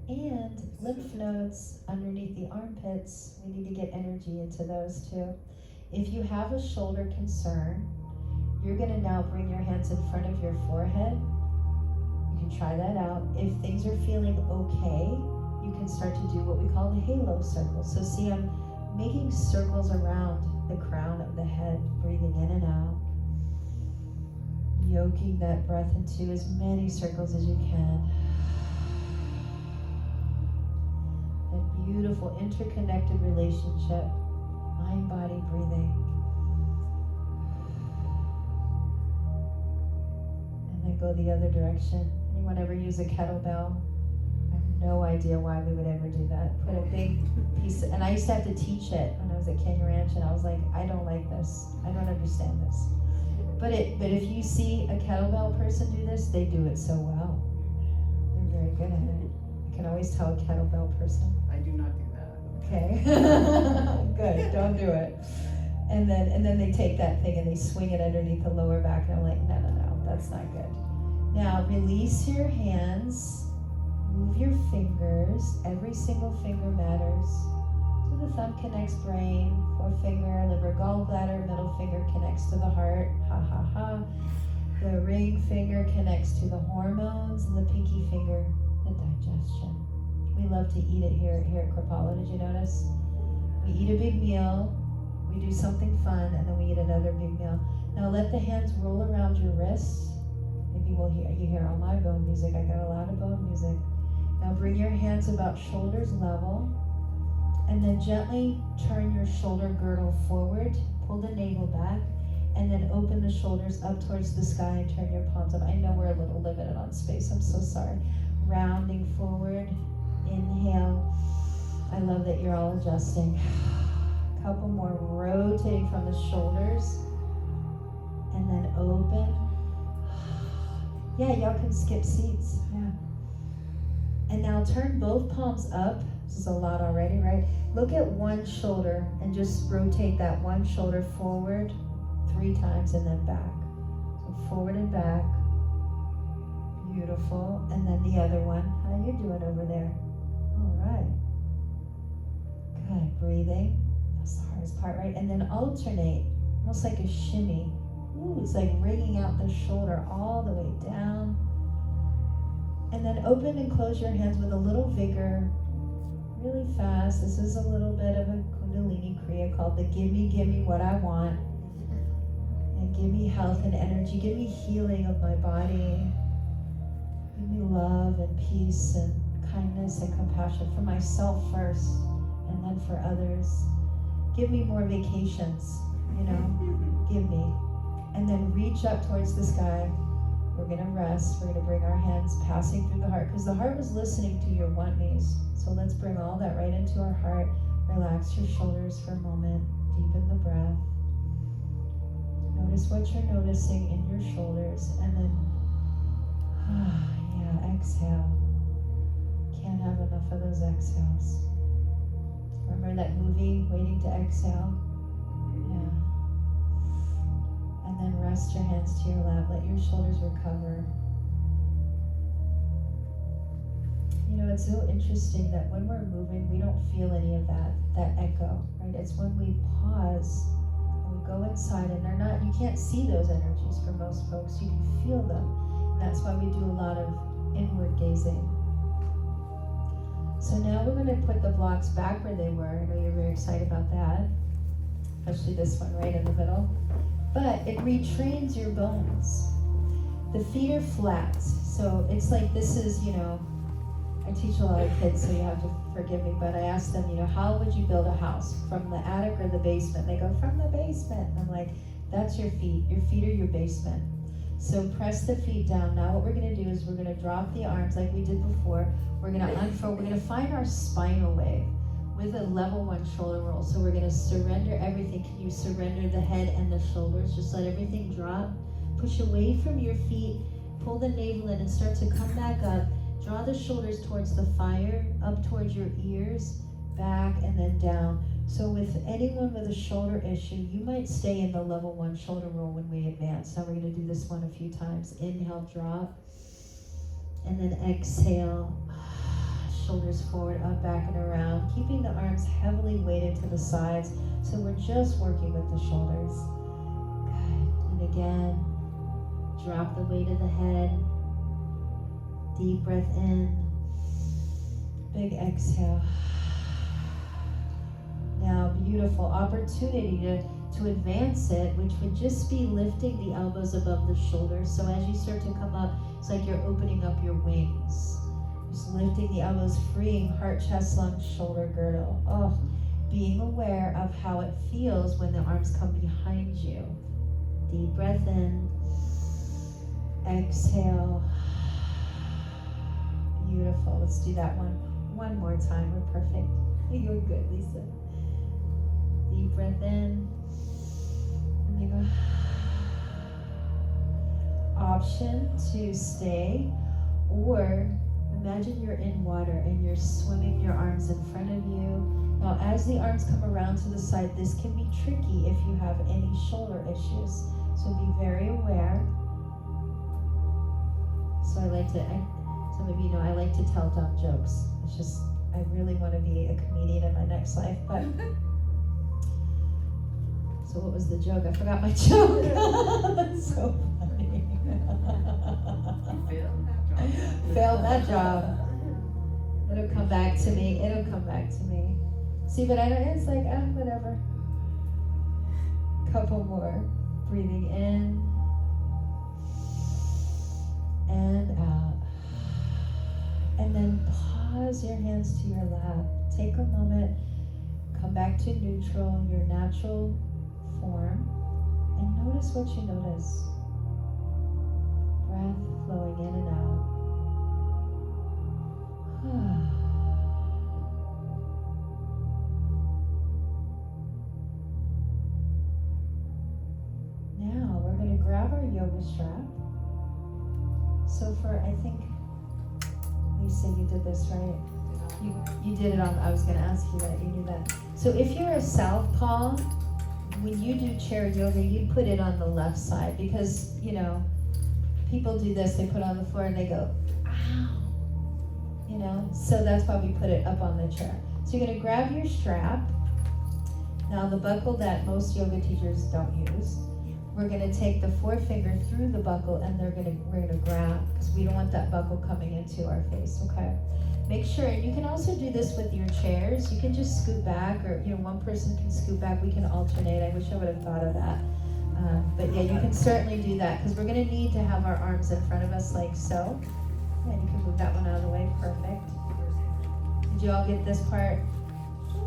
And lymph nodes underneath the armpits, we need to get energy into those too. If you have a shoulder concern, you're going to now bring your hands in front of your forehead. You can try that out. If things are feeling okay, you can start to do what we call the halo circle. So see, I'm making circles around the crown of the head, breathing in and out. Yoking that breath into as many circles as you can. That beautiful interconnected relationship, mind, body, breathing. And then go the other direction. Anyone ever use a kettlebell? I have no idea why we would ever do that. Put a big piece, and I used to have to teach it when I was at Kenya Ranch, and I was like, I don't like this. I don't understand this. But if you see a kettlebell person do this, they do it so well. They're very good at it. I can always tell a kettlebell person. I do not do that. Okay. Good, don't do it. And then they take that thing and they swing it underneath the lower back, and I'm like, no, that's not good. Now release your hands, move your fingers, every single finger matters. So the thumb connects brain, forefinger, liver, gallbladder, middle finger connects to the heart, ha ha ha. The ring finger connects to the hormones, and the pinky finger, the digestion. We love to eat it here at Kripalu, did you notice? We eat a big meal, we do something fun, and then we eat another big meal. Now let the hands roll around your wrists. Maybe you hear all my bone music. I got a lot of bone music. Now bring your hands about shoulders level, and then gently turn your shoulder girdle forward, pull the navel back, and then open the shoulders up towards the sky and turn your palms up. I know we're a little limited on space, I'm so sorry. Rounding forward, inhale. I love that you're all adjusting. A couple more, rotating from the shoulders, and then open. Yeah, y'all can skip seats, yeah. And now turn both palms up. This is a lot already, right? Look at one shoulder and just rotate that one shoulder forward 3 times and then back. So forward and back. Beautiful. And then the other one. How you doing over there? All right. Good. Breathing. That's the hardest part, right? And then alternate, almost like a shimmy. Ooh, it's like wringing out the shoulder all the way down. And then open and close your hands with a little vigor, really fast. This is a little bit of a Kundalini Kriya called the give me what I want. And give me health and energy. Give me healing of my body. Give me love and peace and kindness and compassion for myself first, and then for others. Give me more vacations, give me. And then reach up towards the sky. We're gonna rest. We're gonna bring our hands passing through the heart, because the heart was listening to your want me's. So let's bring all that right into our heart. Relax your shoulders for a moment. Deepen the breath. Notice what you're noticing in your shoulders, and then, exhale. Can't have enough of those exhales. Remember that movie, Waiting to Exhale? Yeah. And then rest your hands to your lap. Let your shoulders recover. It's so interesting that when we're moving, we don't feel any of that echo, right? It's when we pause and we go inside, and you can't see those energies for most folks. You can feel them. And that's why we do a lot of inward gazing. So now we're going to put the blocks back where they were. I know you're very excited about that, especially this one right in the middle. But it retrains your bones. The feet are flat. So it's like this is, I teach a lot of kids, so you have to forgive me, but I ask them, how would you build a house? From the attic or the basement? They go, from the basement. And I'm like, that's your feet. Your feet are your basement. So press the feet down. Now what we're going to do is we're going to drop the arms like we did before. We're going to unfold. We're going to find our spinal wave with a level 1 shoulder roll. So we're going to surrender everything. Can you surrender the head and the shoulders? Just let everything drop. Push away from your feet. Pull the navel in and start to come back up. Draw the shoulders towards the fire, up towards your ears, back, and then down. So with anyone with a shoulder issue, you might stay in the level 1 shoulder roll when we advance. Now we're going to do this one a few times. Inhale, drop, and then exhale. Shoulders forward, up, back, and around. Keeping the arms heavily weighted to the sides. So we're just working with the shoulders. Good. And again, drop the weight of the head. Deep breath in, big exhale. Now, beautiful opportunity to advance it, which would just be lifting the elbows above the shoulders. So as you start to come up, it's like you're opening up your wings. Just lifting the elbows, freeing heart, chest, lungs, shoulder girdle. Oh, being aware of how it feels when the arms come behind you. Deep breath in, exhale. Beautiful. Let's do that one more time. We're perfect. You're good, Lisa. Deep breath in. And then go. Option to stay or Imagine you're in water and you're swimming your arms in front of you. Now, as the arms come around to the side, this can be tricky if you have any shoulder issues. So be very aware. So some of you know I like to tell dumb jokes. It's just, I really want to be a comedian in my next life, but. So what was the joke? I forgot my joke. That's so funny. Failed that job. It'll come back to me. See, but I don't, it's like, whatever. Couple more. Breathing in and out. And then pause your hands to your lap. Take a moment. Come back to neutral, your natural form. And notice what you notice. Breath flowing in and out. Now we're going to grab our yoga strap. So I think, Lisa, you did this, right? You did it on, I was going to ask you that, you knew that. So if you're a southpaw, when you do chair yoga, you put it on the left side because, people do this, they put it on the floor and they go, ow. So that's why we put it up on the chair. So you're going to grab your strap. Now the buckle that most yoga teachers don't use, we're going to take the forefinger through the buckle and we're going to grab, because we don't want that buckle coming into our face, okay? Make sure, and you can also do this with your chairs. You can just scoot back, or one person can scoot back. We can alternate. I wish I would have thought of that. But yeah, you can certainly do that, because we're going to need to have our arms in front of us like so. And you can move that one out of the way. Perfect. Did you all get this part?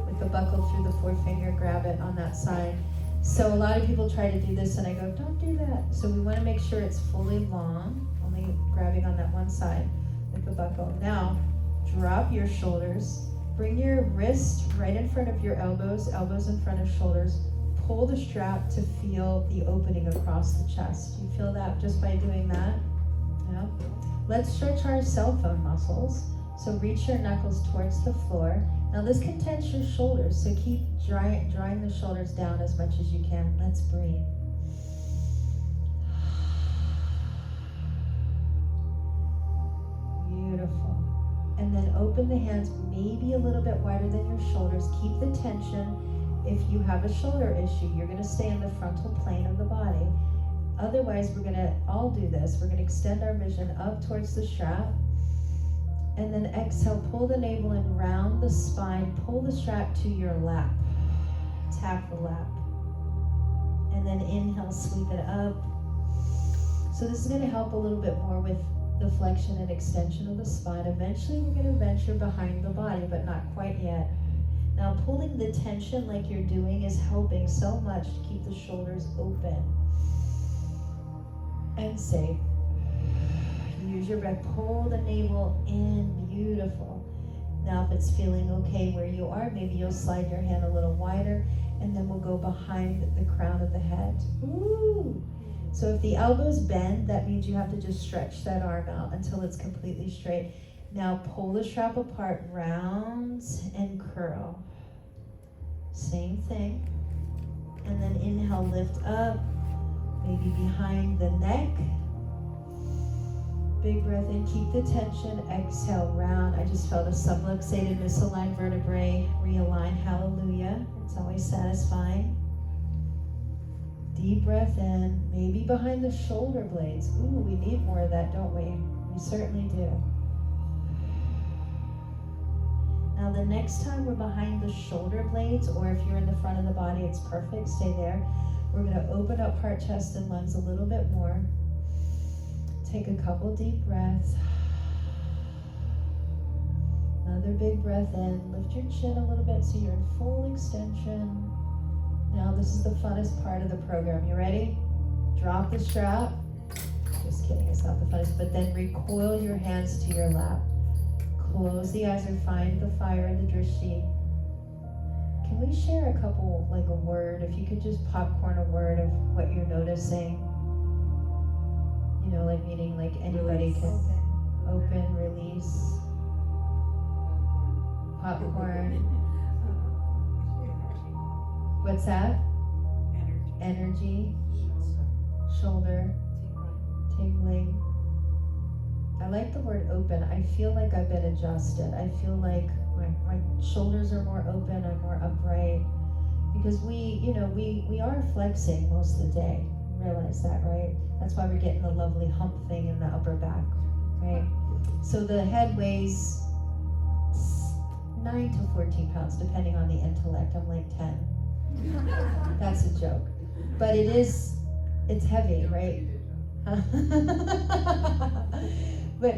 With the buckle through the forefinger, grab it on that side. So a lot of people try to do this and I go, don't do that. So we want to make sure it's fully long, only grabbing on that one side with the buckle. Now, drop your shoulders. Bring your wrist right in front of your elbows in front of shoulders. Pull the strap to feel the opening across the chest. You feel that just by doing that? Yeah. Let's stretch our cell phone muscles. So reach your knuckles towards the floor. Now this can tense your shoulders, so keep drawing the shoulders down as much as you can. Let's breathe. Beautiful. And then open the hands maybe a little bit wider than your shoulders. Keep the tension. If you have a shoulder issue, you're going to stay in the frontal plane of the body. Otherwise, we're going to all do this. We're going to extend our vision up towards the strap. And then exhale, pull the navel in, round the spine, pull the strap to your lap. Tap the lap. And then inhale, sweep it up. So this is going to help a little bit more with the flexion and extension of the spine. Eventually, we're going to venture behind the body, but not quite yet. Now, pulling the tension like you're doing is helping so much to keep the shoulders open. And safe. Use your breath. Pull the navel in. Beautiful. Now, if it's feeling okay where you are, maybe you'll slide your hand a little wider, and then we'll go behind the crown of the head. Ooh. So if the elbows bend, that means you have to just stretch that arm out until it's completely straight. Now pull the strap apart, round and curl. Same thing. And then inhale, lift up, maybe behind the neck. Big breath in, keep the tension, exhale, round. I just felt a subluxated, misaligned vertebrae realign, hallelujah. It's always satisfying. Deep breath in, maybe behind the shoulder blades. Ooh, we need more of that, don't we? We certainly do. Now the next time we're behind the shoulder blades, or if you're in the front of the body, it's perfect, stay there. We're gonna open up heart, chest, and lungs a little bit more. Take a couple deep breaths. Another big breath in. Lift your chin a little bit so you're in full extension. Now this is the funnest part of the program. You ready? Drop the strap. Just kidding, it's not the funnest, but then recoil your hands to your lap. Close the eyes or find the fire in the drishti. Can we share a couple, like a word? If you could just popcorn a word of what you're noticing. You know, like meaning like anybody can. Open, release. Popcorn. What's that? Energy. Shoulder. Tingling. I like the word open. I feel like I've been adjusted. I feel like my shoulders are more open, I'm more upright. Because we are flexing most of the day. Realize that, right? That's why we're getting the lovely hump thing in the upper back, right? So the head weighs 9 to 14 pounds, depending on the intellect. I'm like 10. That's a joke. But it's heavy, right? But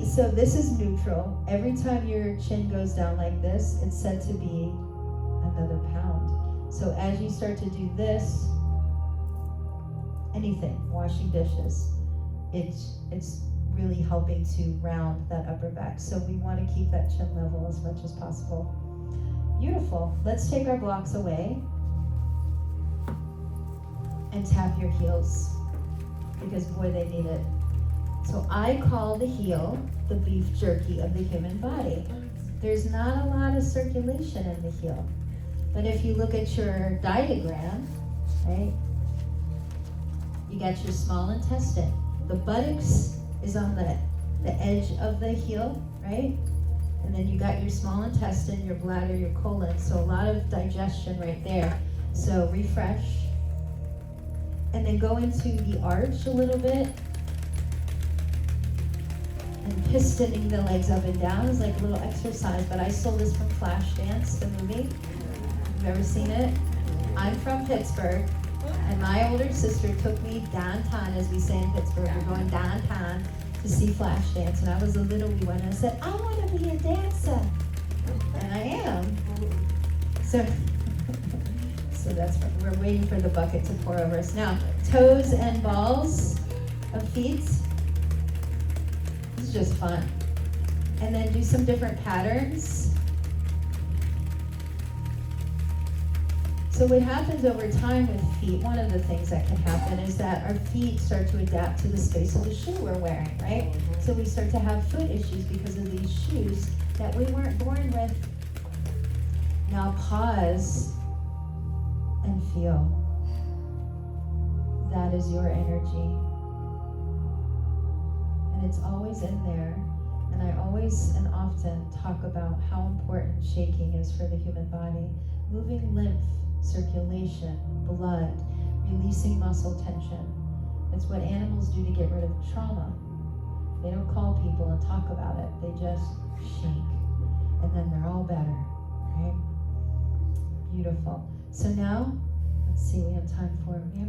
so this is neutral. Every time your chin goes down like this, it's said to be another pound. So as you start to do this, anything, washing dishes, it's really helping to round that upper back. So we want to keep that chin level as much as possible. Beautiful. Let's take our blocks away and tap your heels, because boy, they need it. So I call the heel the beef jerky of the human body. There's not a lot of circulation in the heel. But if you look at your diagram, right, you got your small intestine. The buttocks is on the edge of the heel, right? And then you got your small intestine, your bladder, your colon. So a lot of digestion right there. So refresh. And then go into the arch a little bit. And pistoning the legs up and down is like a little exercise, but I stole this from Flashdance, the movie. You've ever seen it? I'm from Pittsburgh, and my older sister took me downtown, as we say in Pittsburgh. We're going downtown to see Flashdance, and I was a little wee one, and I said, I want to be a dancer. And I am. So that's what we're waiting for the bucket to pour over us. Now, toes and balls of feet. This is just fun. And then do some different patterns. So what happens over time with feet, one of the things that can happen is that our feet start to adapt to the space of the shoe we're wearing, right? So we start to have foot issues because of these shoes that we weren't born with. Now pause and feel. That is your energy. And it's always in there. And I always and often talk about how important shaking is for the human body. Moving lymph, circulation, blood, releasing muscle tension. It's what animals do to get rid of trauma. They don't call people and talk about it. They just shake. And then they're all better, right? Beautiful. So now, let's see, we have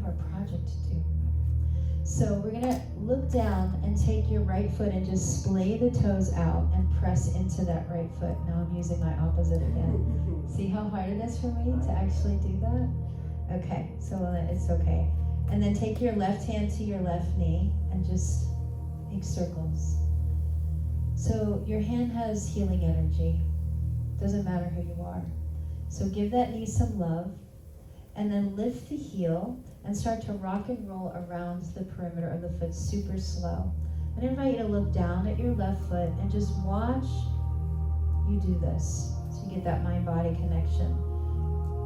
our project to do. So we're gonna look down and take your right foot and just splay the toes out and press into that right foot. Now I'm using my opposite again. See how hard it is for me to actually do that? Okay, so it's okay. And then take your left hand to your left knee and just make circles. So your hand has healing energy. Doesn't matter who you are. So give that knee some love, and then lift the heel and start to rock and roll around the perimeter of the foot super slow. I invite you to look down at your left foot and just watch you do this, so you get that mind-body connection.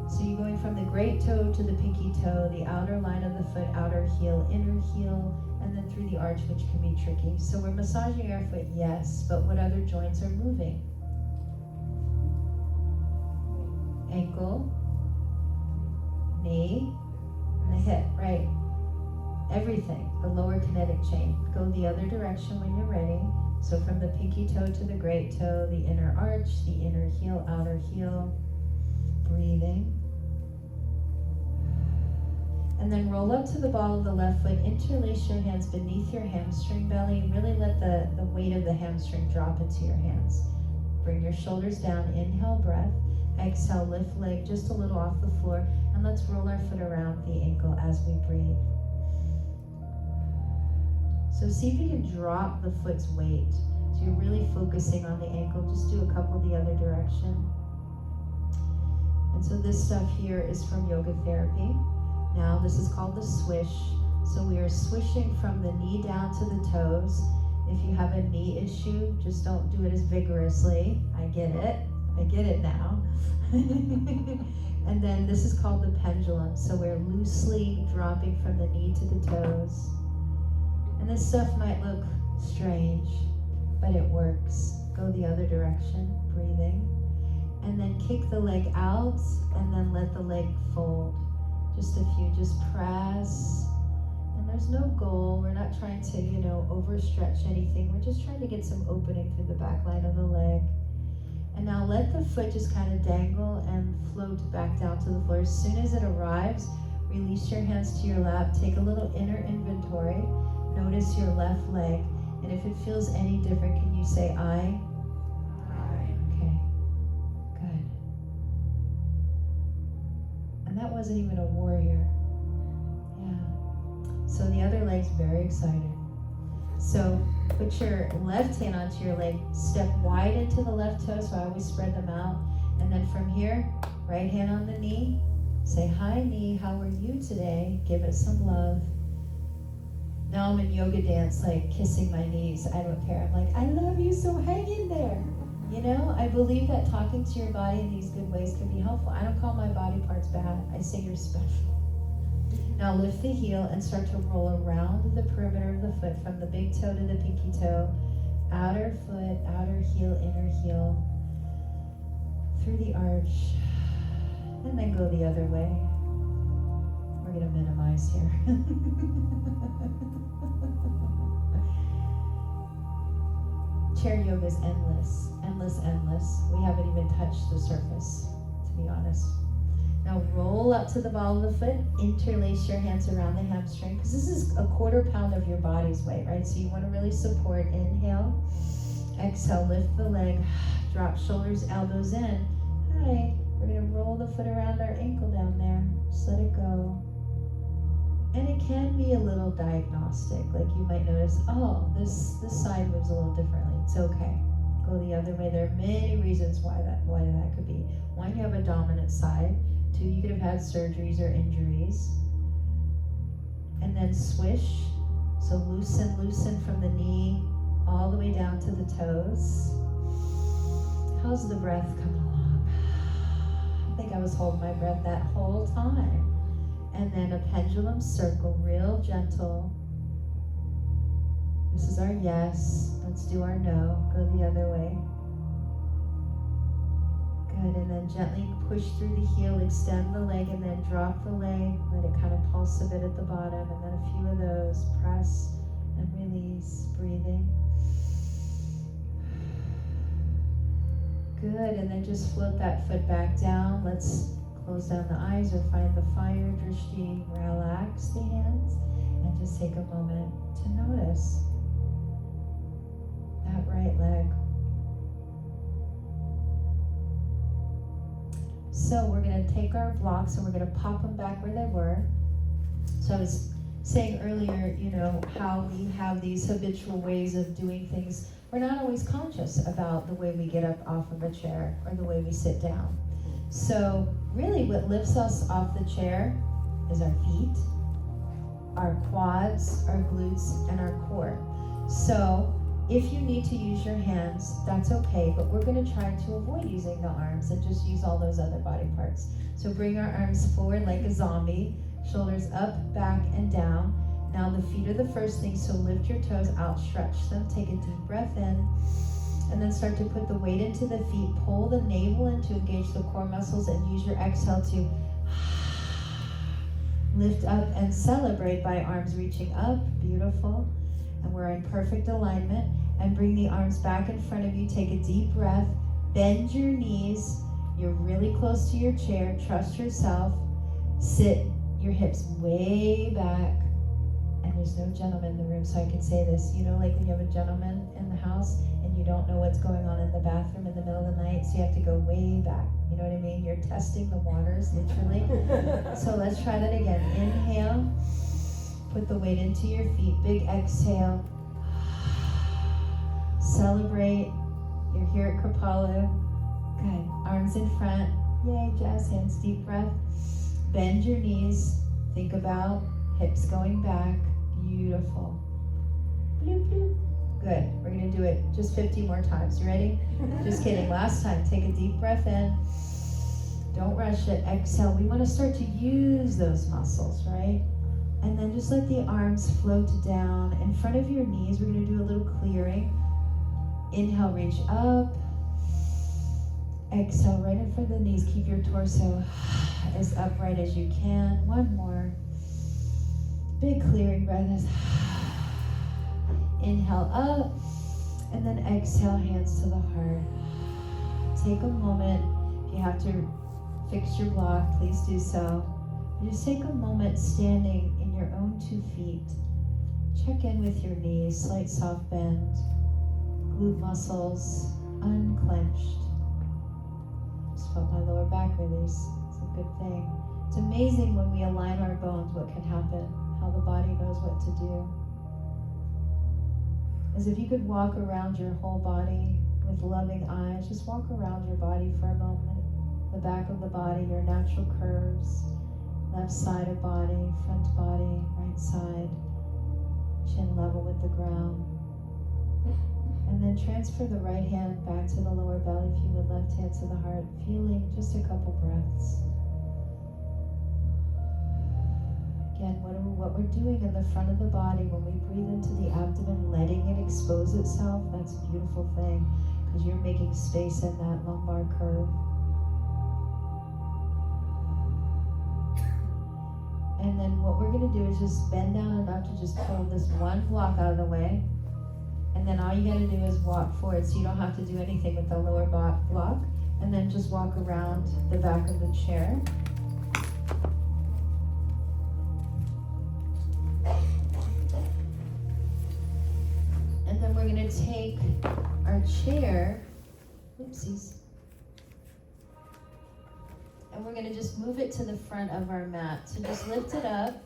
So you're going from the great toe to the pinky toe, the outer line of the foot, outer heel, inner heel, and then through the arch, which can be tricky. So we're massaging our foot, yes, but what other joints are moving? Ankle, knee, and the hip, right? Everything, the lower kinetic chain. Go the other direction when you're ready. So from the pinky toe to the great toe, the inner arch, the inner heel, outer heel. Breathing. And then roll up to the ball of the left foot, interlace your hands beneath your hamstring belly. Really let the weight of the hamstring drop into your hands. Bring your shoulders down, inhale, breath. Exhale, lift leg just a little off the floor, and let's roll our foot around the ankle as we breathe. So see if you can drop the foot's weight. So you're really focusing on the ankle. Just do a couple the other direction. And so this stuff here is from yoga therapy. Now this is called the swish. So we are swishing from the knee down to the toes, If you have a knee issue, just don't do it as vigorously. I get it now. And then this is called the pendulum. So we're loosely dropping from the knee to the toes. And this stuff might look strange, but it works. Go the other direction, breathing. And then kick the leg out, and then let the leg fold. Just a few, just press. And there's no goal. We're not trying to, overstretch anything. We're just trying to get some opening through the back line of the leg. And now let the foot just kind of dangle and float back down to the floor. As soon as it arrives, release your hands to your lap. Take a little inner inventory. Notice your left leg. And if it feels any different, can you say I? Okay, good. And that wasn't even a warrior. Yeah. So the other leg's very excited. So put your left hand onto your leg, step wide into the left toe, so I always spread them out. And then from here, right hand on the knee, say, hi knee, how are you today? Give it some love. Now I'm in yoga dance, like kissing my knees. I don't care. I'm like, I love you, so hang in there. I believe that talking to your body in these good ways can be helpful. I don't call my body parts bad. I say you're special. Now lift the heel and start to roll around the perimeter of the foot from the big toe to the pinky toe. Outer foot, outer heel, inner heel. Through the arch. And then go the other way. We're going to minimize here. Chair yoga is endless, endless, endless. We haven't even touched the surface, to be honest. Now roll up to the ball of the foot, interlace your hands around the hamstring, because this is a 1/4 pound of your body's weight, right? So you want to really support. Inhale, exhale, lift the leg, drop shoulders, elbows in. All right, we're going to roll the foot around our ankle down there. Just let it go. And it can be a little diagnostic, like you might notice, oh, this side moves a little differently. It's okay. Go the other way. There are many reasons why that could be. One, you have a dominant side. Two, you could have had surgeries or injuries. And then swish. So loosen from the knee all the way down to the toes. How's the breath coming along? I think I was holding my breath that whole time. And then a pendulum circle, real gentle. This is our yes. Let's do our no. Go the other way. Good, and then gently push through the heel, extend the leg, and then drop the leg. Let it kind of pulse a bit at the bottom, and then a few of those. Press and release, breathing. Good, and then just float that foot back down. Let's close down the eyes or find the fire, drishti. Relax the hands and just take a moment to notice that right leg. So we're going to take our blocks and we're going to pop them back where they were. So I was saying earlier, how we have these habitual ways of doing things. We're not always conscious about the way we get up off of a chair or the way we sit down. So really what lifts us off the chair is our feet, our quads, our glutes, and our core. So if you need to use your hands, that's okay, but we're going to try to avoid using the arms and just use all those other body parts. So bring our arms forward like a zombie, shoulders up, back, and down. Now the feet are the first thing, so lift your toes out, stretch them, take a deep breath in. And then start to put the weight into the feet. Pull the navel in to engage the core muscles and use your exhale to lift up and celebrate by arms reaching up. Beautiful. And we're in perfect alignment. And bring the arms back in front of you. Take a deep breath. Bend your knees. You're really close to your chair. Trust yourself. Sit your hips way back. And there's no gentleman in the room, so I can say this. Like when you have a gentleman in the house and you don't know what's going on in the bathroom in the middle of the night, so you have to go way back. You know what I mean? You're testing the waters, literally. So let's try that again. Inhale. Put the weight into your feet. Big exhale. Celebrate. You're here at Kripalu. Good. Arms in front. Yay, jazz hands. Deep breath. Bend your knees. Think about hips going back. Beautiful. Bloop, bloop. Good. We're going to do it just 50 more times. You ready? Just kidding. Last time. Take a deep breath in. Don't rush it. Exhale. We want to start to use those muscles, right? And then just let the arms float down. In front of your knees, we're going to do a little clearing. Inhale, reach up. Exhale, right in front of the knees. Keep your torso as upright as you can. One more. Big clearing breath. Inhale up, and then exhale, hands to the heart. Take a moment. If you have to fix your block, please do so. Just take a moment standing in your own 2 feet. Check in with your knees, slight soft bend, glute muscles unclenched. Just felt my lower back release. It's a good thing. It's amazing when we align our bones what can happen, how the body knows what to do. As if you could walk around your whole body with loving eyes. Just walk around your body for a moment. The back of the body, your natural curves. Left side of body, front body, right side. Chin level with the ground. And then transfer the right hand back to the lower belly. If you would, left hand to the heart. Feeling just a couple breaths. Again, what we're doing in the front of the body when we breathe into the abdomen, letting it expose itself, that's a beautiful thing because you're making space in that lumbar curve. And then what we're going to do is just bend down enough to just pull this one block out of the way. And then all you got to do is walk forward, so you don't have to do anything with the lower block. And then just walk around the back of the chair. And then we're going to take our chair, oopsies, and we're going to just move it to the front of our mat. So just lift it up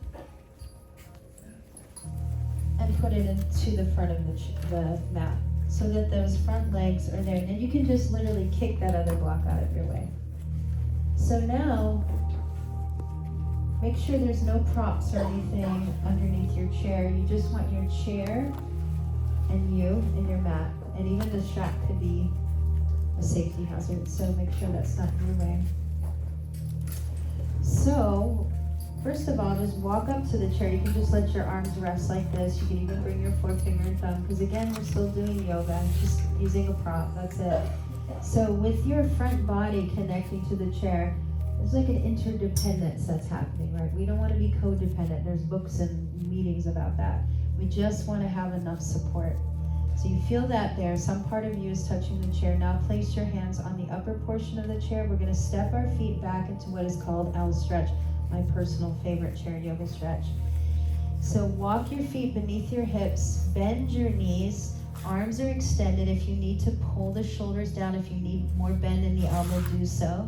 and put it into the front of the mat so that those front legs are there. And then you can just literally kick that other block out of your way. So now, make sure there's no props or anything underneath your chair. You just want your chair and you and your mat. And even the strap could be a safety hazard, so make sure that's not in your way. So, first of all, just walk up to the chair. You can just let your arms rest like this. You can even bring your forefinger and thumb, because again, we're still doing yoga, just using a prop, that's it. So with your front body connecting to the chair, there's like an interdependence that's happening, right? We don't want to be codependent. There's books and meetings about that. We just want to have enough support. So you feel that there, some part of you is touching the chair. Now place your hands on the upper portion of the chair. We're going to step our feet back into what is called L stretch, my personal favorite chair yoga stretch. So walk your feet beneath your hips, bend your knees, arms are extended. If you need to pull the shoulders down, if you need more bend in the elbow, do so.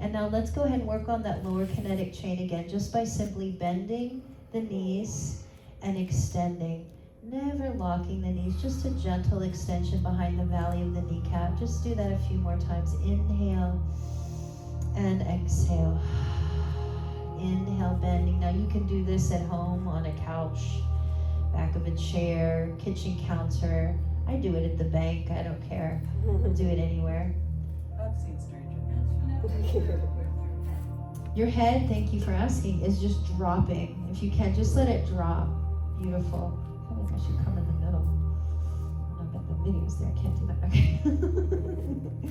And now let's go ahead and work on that lower kinetic chain again, just by simply bending the knees and extending. Never locking the knees, just a gentle extension behind the valley of the kneecap. Just do that a few more times. Inhale and exhale. Inhale, bending. Now you can do this at home, on a couch, back of a chair, kitchen counter. I do it at the bank, I don't care. I'll do it anywhere. I've seen Stranger. Your head, thank you for asking, is just dropping. If you can, just let it drop. Beautiful. I feel like I should come in the middle. I bet the video's there, I can't do that. Okay.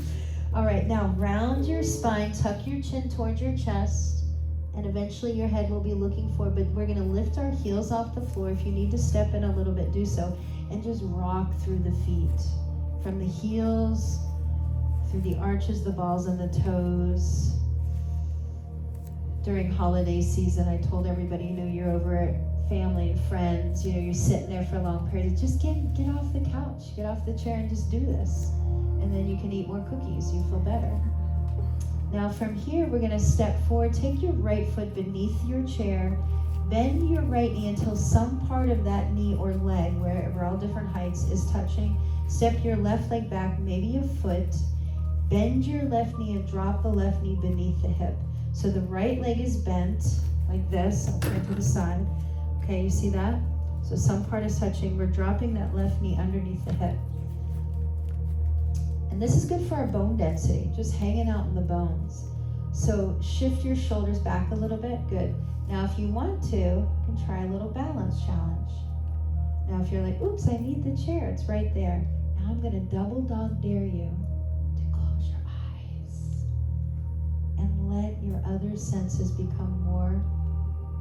All right, now round your spine, tuck your chin towards your chest, and eventually your head will be looking forward, but we're gonna lift our heels off the floor. If you need to step in a little bit, do so, and just rock through the feet. From the heels, through the arches, the balls, and the toes. During holiday season, I told everybody, you're over at family and friends, you're sitting there for a long period. Just get off the couch, get off the chair and just do this. And then you can eat more cookies, you feel better. Now from here, we're gonna step forward. Take your right foot beneath your chair, bend your right knee until some part of that knee or leg, where we're all different heights, is touching. Step your left leg back, maybe a foot. Bend your left knee and drop the left knee beneath the hip. So the right leg is bent, like this. I'll turn to the side. Okay, you see that? So some part is touching. We're dropping that left knee underneath the hip. And this is good for our bone density, just hanging out in the bones. So shift your shoulders back a little bit. Good. Now if you want to, you can try a little balance challenge. Now if you're like, oops, I need the chair, it's right there. Now I'm going to double dog dare you to close your eyes and let your other senses become more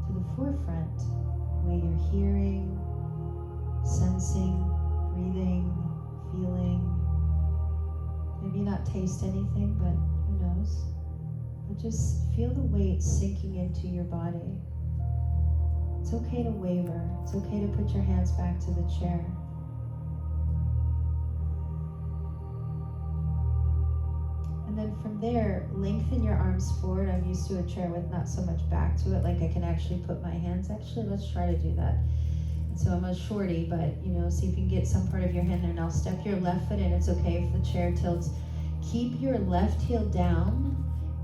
to the forefront. The way you're hearing, sensing, breathing, feeling. Maybe not taste anything, but who knows? But just feel the weight sinking into your body. It's okay to waver. It's okay to put your hands back to the chair. And then from there, lengthen your arms forward. I'm used to a chair with not so much back to it, like I can actually put my hands. Actually, let's try to do that. And so I'm a shorty, but see if you can get some part of your hand there. Now step your left foot in. It's okay if the chair tilts. Keep your left heel down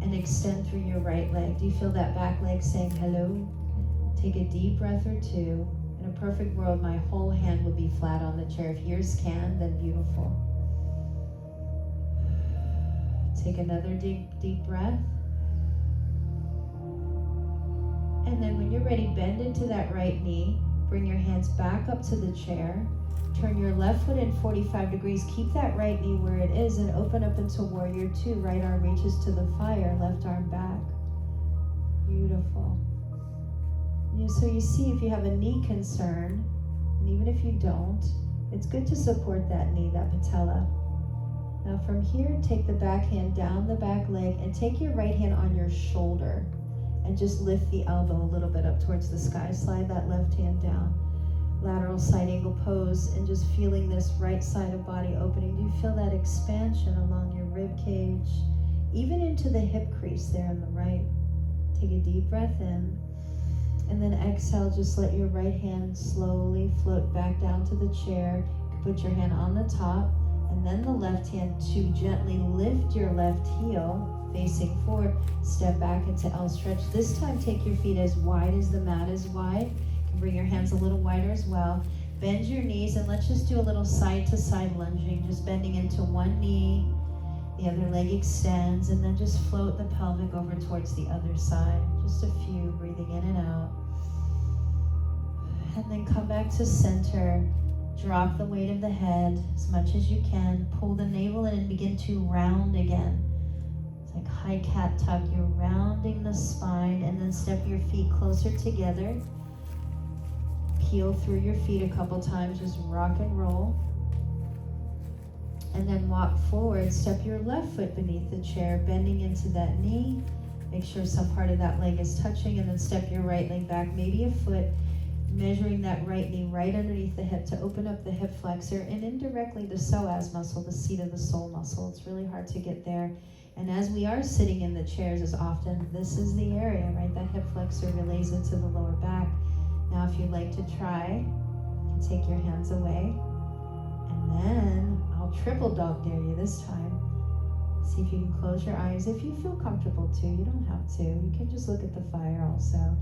and extend through your right leg. Do you feel that back leg saying hello? Take a deep breath or two. In a perfect world, my whole hand would be flat on the chair. If yours can, then beautiful. Take another deep breath. And then when you're ready, bend into that right knee. Bring your hands back up to the chair. Turn your left foot in 45 degrees. Keep that right knee where it is and open up into Warrior Two. Right arm reaches to the fire, left arm back. Beautiful. So you see, if you have a knee concern, and even if you don't, it's good to support that knee, that patella. Now from here, take the back hand down the back leg and take your right hand on your shoulder and just lift the elbow a little bit up towards the sky. Slide that left hand down. Lateral side angle pose and just feeling this right side of body opening. Do you feel that expansion along your rib cage, even into the hip crease there on the right? Take a deep breath in. And then exhale, just let your right hand slowly float back down to the chair. Put your hand on the top, and then the left hand to gently lift your left heel, facing forward. Step back into L stretch. This time, take your feet as wide as the mat is wide. You can bring your hands a little wider as well. Bend your knees, and let's just do a little side-to-side lunging, just bending into one knee. The other leg extends, and then just float the pelvic over towards the other side. Just a few, breathing in and out. And then come back to center. Drop the weight of the head as much as you can. Pull the navel in and begin to round again. It's like high cat tuck. You're rounding the spine, and then step your feet closer together. Peel through your feet a couple times. Just rock and roll. And then walk forward, step your left foot beneath the chair, bending into that knee. Make sure some part of that leg is touching, and then step your right leg back, maybe a foot, measuring that right knee right underneath the hip to open up the hip flexor and indirectly the psoas muscle, the seat of the soul muscle. It's really hard to get there. And as we are sitting in the chairs as often, this is the area, right? That hip flexor relays into the lower back. Now, if you'd like to try, you can take your hands away, and then I'll triple dog dare you this time. See if you can close your eyes. If you feel comfortable to, you don't have to. You can just look at the fire also.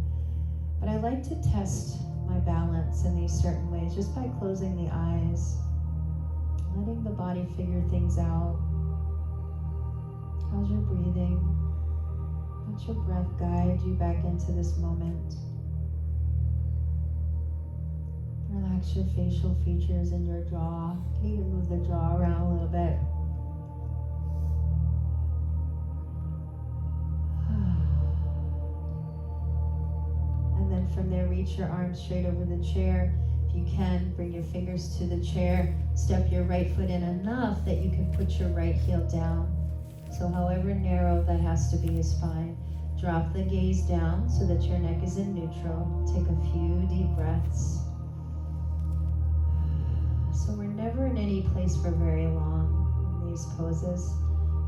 But I like to test my balance in these certain ways just by closing the eyes, letting the body figure things out. How's your breathing? Let your breath guide you back into this moment. Relax your facial features in your jaw. You can even move the jaw around a little bit. And then from there, reach your arms straight over the chair. If you can, bring your fingers to the chair. Step your right foot in enough that you can put your right heel down. So however narrow that has to be is fine. Drop the gaze down so that your neck is in neutral. Take a few deep breaths. So we're never in any place for very long in these poses.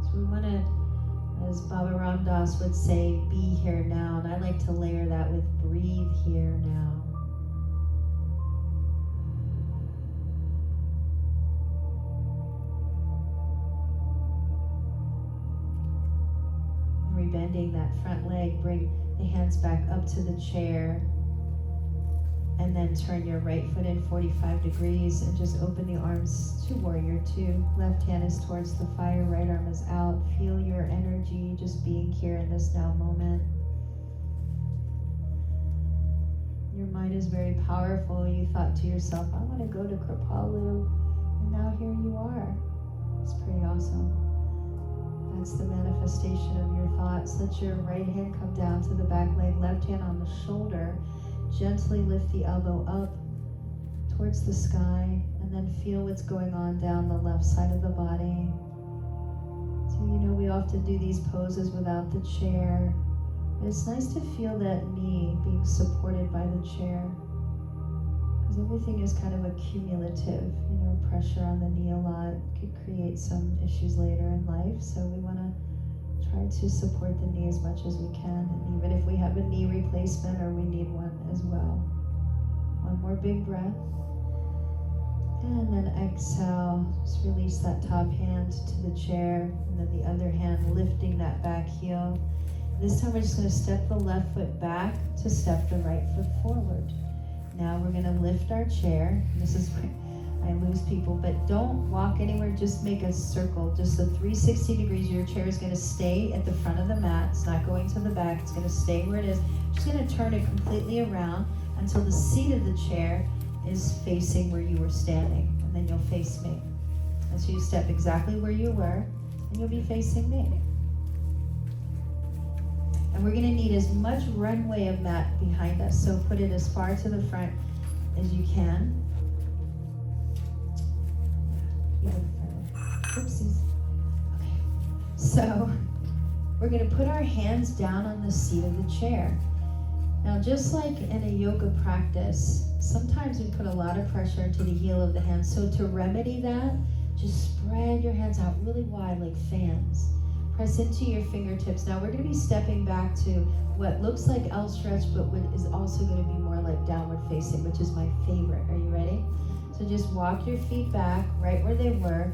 So we want to, as Baba Ram Dass would say, be here now. And I like to layer that with breathe here now. Rebending that front leg, bring the hands back up to the chair. And then turn your right foot in 45 degrees and just open the arms to warrior two. Left hand is towards the fire, right arm is out. Feel your energy just being here in this now moment. Your mind is very powerful. You thought to yourself, I want to go to Kripalu, and now here you are. It's pretty awesome. That's the manifestation of your thoughts. Let your right hand come down to the back leg, left hand on the shoulder. Gently lift the elbow up towards the sky, and then feel what's going on down the left side of the body. So we often do these poses without the chair. It's nice to feel that knee being supported by the chair, because everything is kind of accumulative. Pressure on the knee a lot could create some issues later in life. So we want to try to support the knee as much as we can, and even if we have a knee replacement or we need one as well. One more big breath. And then exhale, just release that top hand to the chair, and then the other hand lifting that back heel. This time we're just going to step the left foot back to step the right foot forward. Now we're going to lift our chair. This is where I lose people, but don't walk anywhere, just make a circle, just a 360 degrees. Your chair is going to stay at the front of the mat. It's not going to the back. It's going to stay where it is. Just going to turn it completely around until the seat of the chair is facing where you were standing, and then you'll face me. And so you step exactly where you were, and you'll be facing me. And we're going to need as much runway of mat behind us, so put it as far to the front as you can. Even further. Oopsies. Okay. So we're going to put our hands down on the seat of the chair. Now, just like in a yoga practice, sometimes we put a lot of pressure into the heel of the hand. So to remedy that, just spread your hands out really wide like fans. Press into your fingertips. Now we're going to be stepping back to what looks like L stretch, but what is also going to be more like downward facing, which is my favorite. Are you ready? So just walk your feet back right where they were,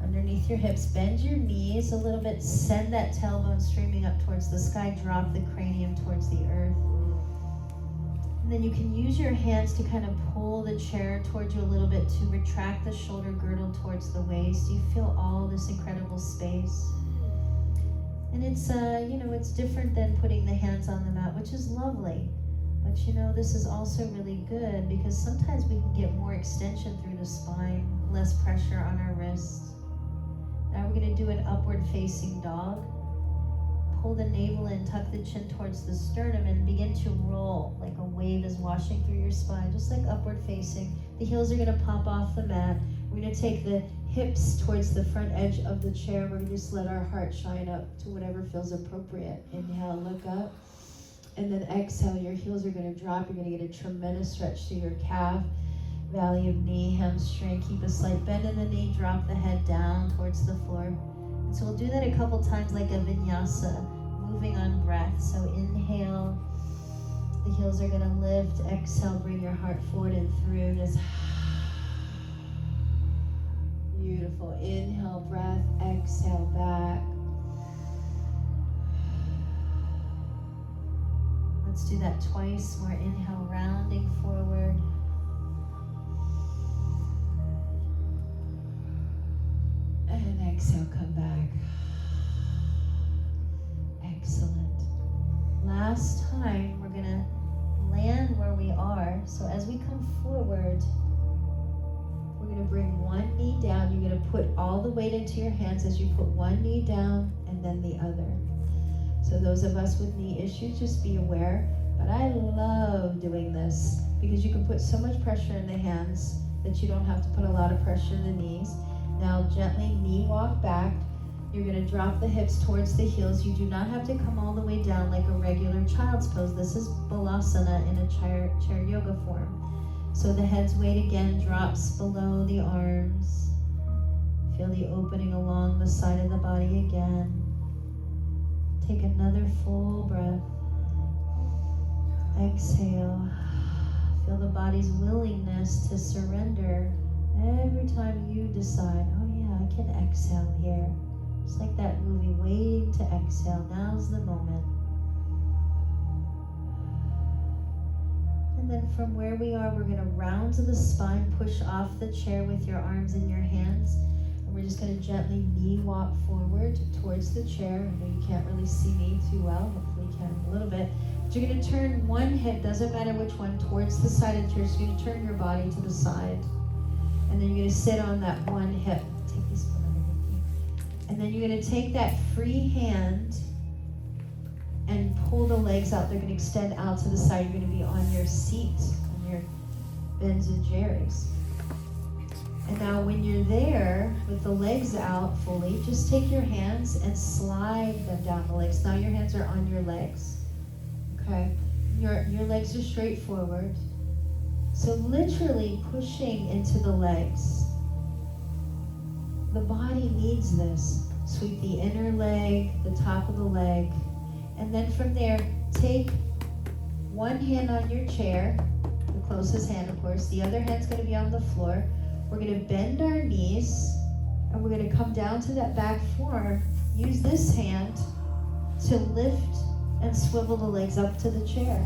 underneath your hips. Bend your knees a little bit. Send that tailbone streaming up towards the sky. Drop the cranium towards the earth. And then you can use your hands to kind of pull the chair towards you a little bit to retract the shoulder girdle towards the waist. You feel all this incredible space. And it's, it's different than putting the hands on the mat, which is lovely. But this is also really good because sometimes we can get more extension through the spine, less pressure on our wrists. Now we're going to do an upward facing dog. Pull the navel in, tuck the chin towards the sternum, and begin to roll like a wave is washing through your spine, just like upward facing. The heels are going to pop off the mat. We're going to take the hips towards the front edge of the chair. We're going to just let our heart shine up to whatever feels appropriate. Inhale, look up. And then exhale, your heels are going to drop. You're going to get a tremendous stretch to your calf, valley of knee, hamstring. Keep a slight bend in the knee. Drop the head down towards the floor. And so we'll do that a couple times like a vinyasa, moving on breath. So inhale, the heels are going to lift. Exhale, bring your heart forward and through. Just beautiful. Inhale, breath. Exhale, back. Let's do that twice more. Inhale, rounding forward. And exhale, come back. Excellent. Last time, we're going to land where we are. So as we come forward, we're going to bring one knee down. You're going to put all the weight into your hands as you put one knee down and then the other. So those of us with knee issues, just be aware. But I love doing this because you can put so much pressure in the hands that you don't have to put a lot of pressure in the knees. Now gently knee walk back. You're going to drop the hips towards the heels. You do not have to come all the way down like a regular child's pose. This is balasana in a chair yoga form. So the head's weight again drops below the arms. Feel the opening along the side of the body again. Take another full breath. Exhale. Feel the body's willingness to surrender every time you decide, oh yeah, I can exhale here. Just like that movie, waiting to exhale. Now's the moment. And then from where we are, we're gonna round to the spine, push off the chair with your arms in your hands. And we're just gonna gently knee walk forward towards the chair. I know you can't really see me too well, hopefully you can a little bit. But you're gonna turn one hip, doesn't matter which one, towards the side of the chair. So you're gonna turn your body to the side. And then you're gonna sit on that one hip. Take this one underneath you. And then you're gonna take that free hand and pull the legs out. They're gonna extend out to the side. You're gonna be on your seat, on your Bens and Jerry's. And now when you're there with the legs out fully, just take your hands and slide them down the legs. Now your hands are on your legs, okay? Your legs are straight forward. So literally pushing into the legs. The body needs this. Sweep the inner leg, the top of the leg, and then from there, take one hand on your chair, the closest hand of course, the other hand's gonna be on the floor. We're gonna bend our knees, and we're gonna come down to that back form. Use this hand to lift and swivel the legs up to the chair.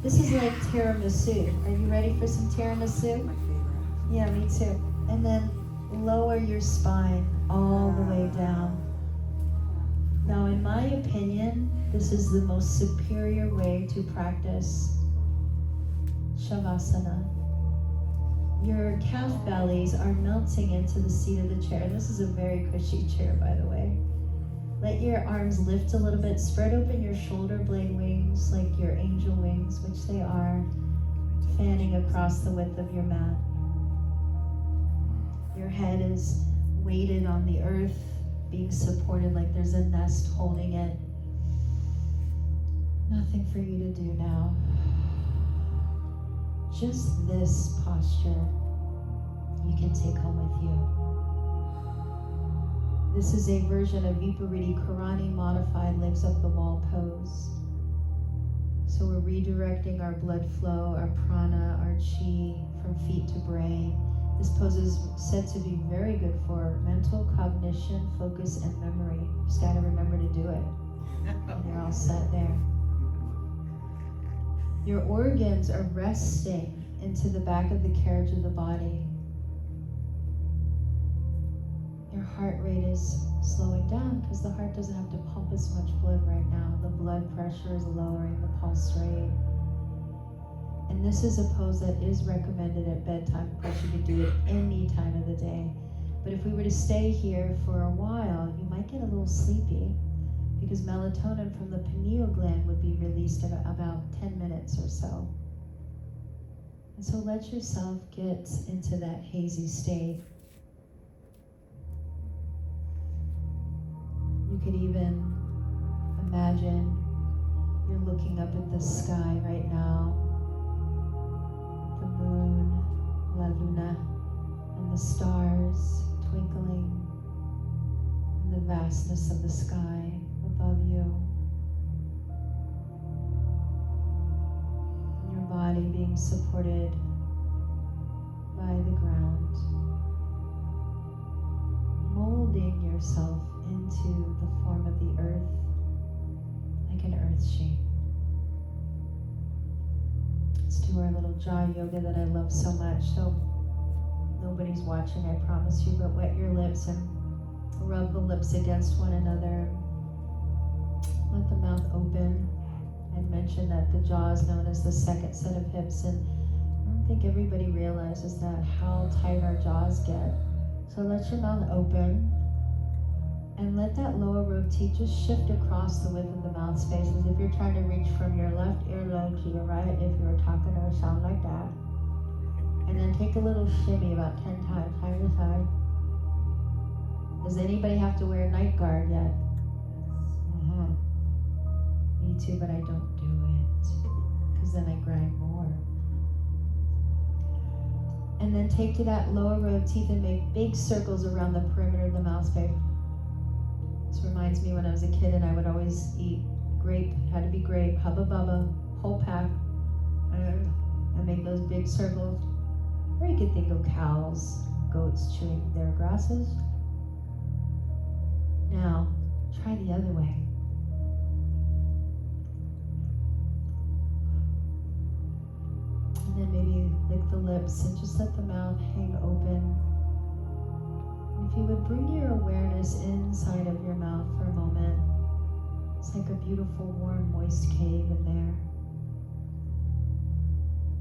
This is like tiramisu. Are you ready for some tiramisu? My favorite. Yeah, me too. And then lower your spine all the way down. Now, in my opinion, this is the most superior way to practice Shavasana. Your calf bellies are melting into the seat of the chair. This is a very cushy chair, by the way. Let your arms lift a little bit. Spread open your shoulder blade wings like your angel wings, which they are, fanning across the width of your mat. Your head is weighted on the earth, being supported like there's a nest holding it. Nothing for you to do now. Just this posture you can take home with you. This is a version of Vipariti Karani modified legs up the wall pose. So we're redirecting our blood flow, our prana, our chi from feet to brain. This pose is said to be very good for mental cognition, focus, and memory. You just gotta remember to do it. And you're all set there. Your organs are resting into the back of the carriage of the body. Your heart rate is slowing down because the heart doesn't have to pump as much blood right now. The blood pressure is lowering, the pulse rate. And this is a pose that is recommended at bedtime. Of course, you could do it any time of the day. But if we were to stay here for a while, you might get a little sleepy because melatonin from the pineal gland would be released in about 10 minutes or so. And so let yourself get into that hazy state. You could even imagine you're looking up at the sky right now. The moon, La Luna, and the stars twinkling in the vastness of the sky above you. Your body being supported by the ground. Molding yourself into the form of the earth, like an earth shape. Let's do our little jaw yoga that I love so much. So nobody's watching, I promise you, but wet your lips and rub the lips against one another. Let the mouth open. I mentioned that the jaw is known as the second set of hips, and I don't think everybody realizes that, how tight our jaws get. So let your mouth open. And let that lower row teeth just shift across the width of the mouth space as if you're trying to reach from your left earlobe to your right if you were talking or sound like that. And then take a little shimmy about 10 times, side to side. Does anybody have to wear a night guard yet? Me too, but I don't do it because then I grind more. And then take to that lower row of teeth and make big circles around the perimeter of the mouth space. This reminds me when I was a kid and I would always eat grape, had to be grape, Hubba Bubba, whole pack, and make those big circles. Or you could think of cows, goats chewing their grasses. Now, try the other way. And then maybe lick the lips and just let the mouth hang open. And if you would bring your awareness inside of your mouth for a moment, it's like a beautiful, warm, moist cave in there.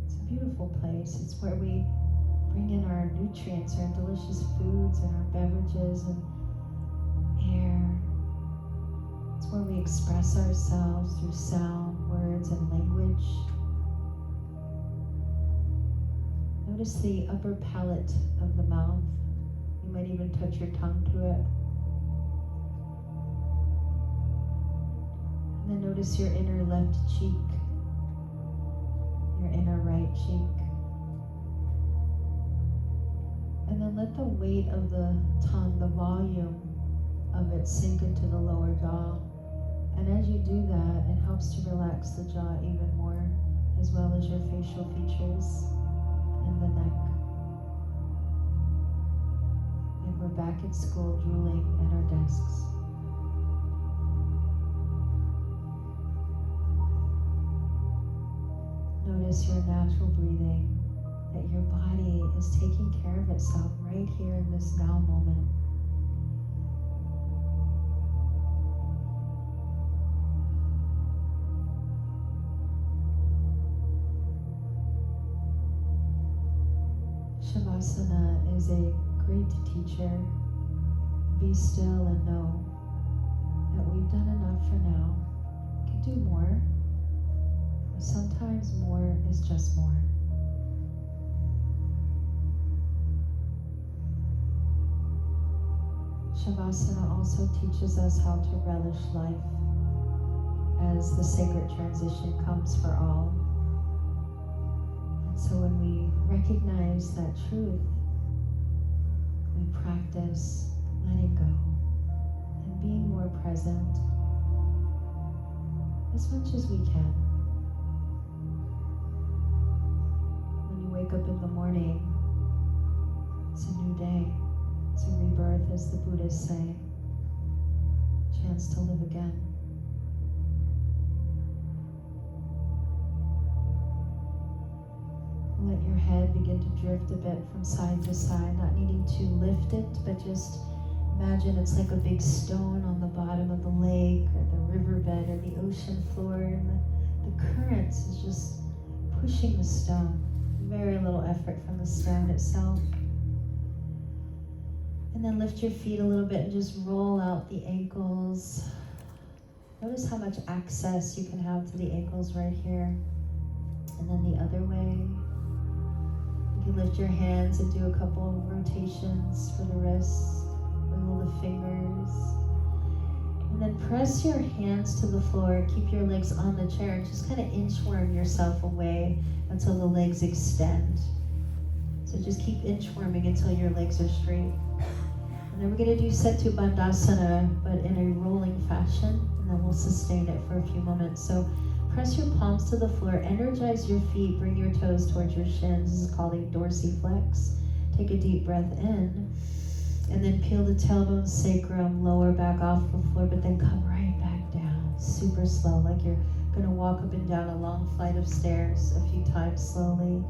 It's a beautiful place. It's where we bring in our nutrients, our delicious foods, and our beverages and air. It's where we express ourselves through sound, words, and language. Notice the upper palate of the mouth. You might even touch your tongue to it. And then notice your inner left cheek, your inner right cheek. And then let the weight of the tongue, the volume of it, sink into the lower jaw. And as you do that, it helps to relax the jaw even more, as well as your facial features and the neck. Like we're back at school, drooling at our desks. Notice your natural breathing, that your body is taking care of itself right here in this now moment. Shavasana is a great teacher. Be still and know that we've done enough for now. We can do more. But sometimes more is just more. Shavasana also teaches us how to relish life as the sacred transition comes for all. And so when we recognize that truth, we practice letting go and being more present as much as we can. When you wake up in the morning, it's a new day. It's a rebirth, as the Buddhists say. Chance to live again. Let your head begin to drift a bit from side to side, not needing to lift it, but just imagine it's like a big stone on the bottom of the lake or the riverbed or the ocean floor, and the currents is just pushing the stone. Very little effort from the stone itself. And then lift your feet a little bit and just roll out the ankles. Notice how much access you can have to the ankles right here. And then the other way. You can lift your hands and do a couple of rotations for the wrists. Wiggle the fingers. And then press your hands to the floor. Keep your legs on the chair and just kind of inchworm yourself away until the legs extend. So just keep inchworming until your legs are straight. And then we're going to do Setu Bandhasana, but in a rolling fashion, and then we'll sustain it for a few moments. So press your palms to the floor, energize your feet, bring your toes towards your shins. This is called a dorsiflex. Take a deep breath in, and then peel the tailbone, sacrum, lower back off the floor, but then come right back down, super slow, like you're going to walk up and down a long flight of stairs a few times slowly.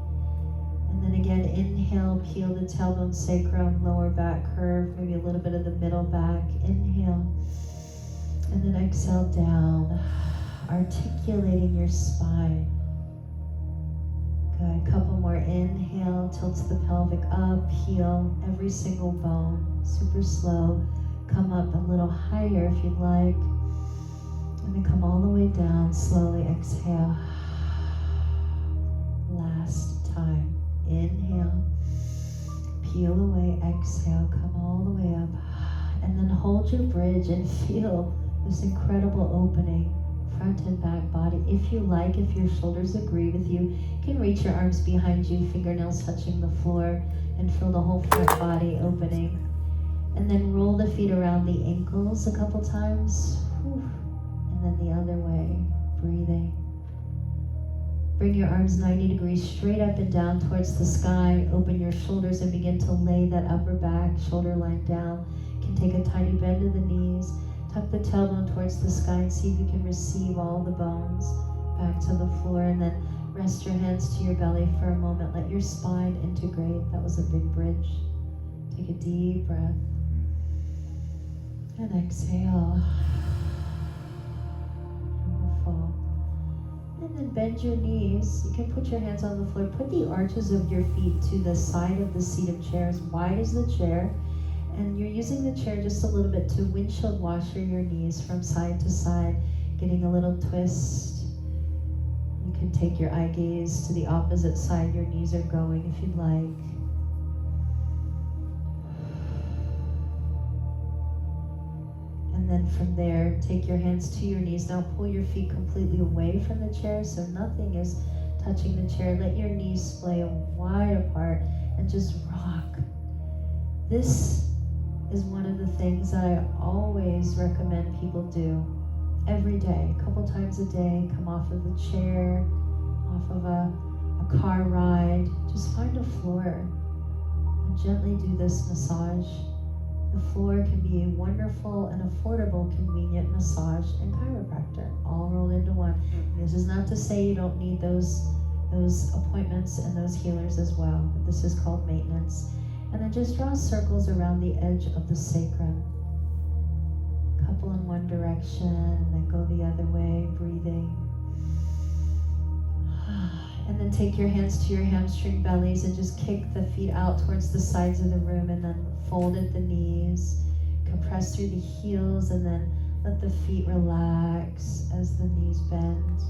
And then again, inhale, peel the tailbone, sacrum, lower back curve, maybe a little bit of the middle back. Inhale. And then exhale down, articulating your spine. Good. Couple more. Inhale, tilt the pelvic up, peel every single bone. Super slow. Come up a little higher if you'd like. And then come all the way down, slowly exhale. Last time. Inhale, peel away, exhale, come all the way up, and then hold your bridge and feel this incredible opening, front and back body. If you like, if your shoulders agree with you, you can reach your arms behind you, fingernails touching the floor, and feel the whole front body opening. And then roll the feet around the ankles a couple times, and then the other way, breathing. Bring your arms 90 degrees straight up and down towards the sky. Open your shoulders and begin to lay that upper back, shoulder line down. You can take a tiny bend of the knees. Tuck the tailbone towards the sky and see if you can receive all the bones back to the floor. And then Rest your hands to your belly for a moment. Let your spine integrate. That was a big bridge. Take a deep breath. And exhale. Beautiful. And then bend your knees. You can put your hands on the floor. Put the arches of your feet to the side of the seat of chair, as wide as the chair. And you're using the chair just a little bit to windshield washer your knees from side to side, getting a little twist. You can take your eye gaze to the opposite side your knees are going if you'd like. And then from there, take your hands to your knees. Now pull your feet completely away from the chair so nothing is touching the chair. Let your knees splay wide apart and just rock. This is one of the things that I always recommend people do every day, a couple times a day. Come off of the chair, off of a car ride. Just find a floor and gently do this massage. The floor can be a wonderful and affordable, convenient massage and chiropractor, all rolled into one. This is not to say you don't need those appointments and those healers as well, but this is called maintenance. And then just draw circles around the edge of the sacrum. Couple in one direction, and then go the other way, breathing. And then take your hands to your hamstring bellies and just kick the feet out towards the sides of the room, and then fold at the knees. Compress through the heels, and then let the feet relax as the knees bend.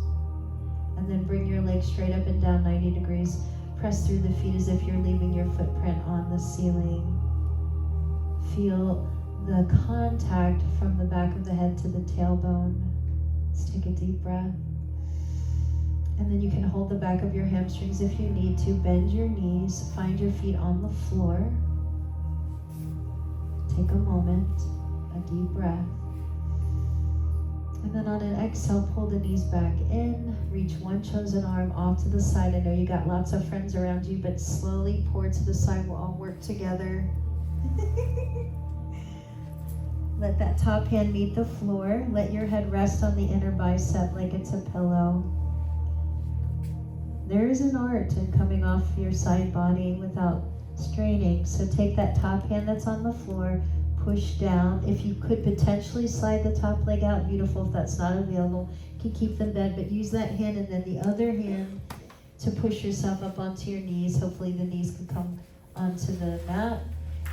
And then bring your legs straight up and down 90 degrees. Press through the feet as if you're leaving your footprint on the ceiling. Feel the contact from the back of the head to the tailbone. Let's take a deep breath. And then you can hold the back of your hamstrings if you need to. Bend your knees. Find your feet on the floor. Take a moment, a deep breath. And then on an exhale, pull the knees back in. Reach one chosen arm off to the side. I know you got lots of friends around you, but slowly pour to the side. We'll all work together. Let that top hand meet the floor. Let your head rest on the inner bicep like it's a pillow. There is an art in coming off your side body without straining. So take that top hand that's on the floor, push down. If you could potentially slide the top leg out, beautiful. If that's not available, you can keep them bent, but use that hand and then the other hand to push yourself up onto your knees. Hopefully the knees can come onto the mat.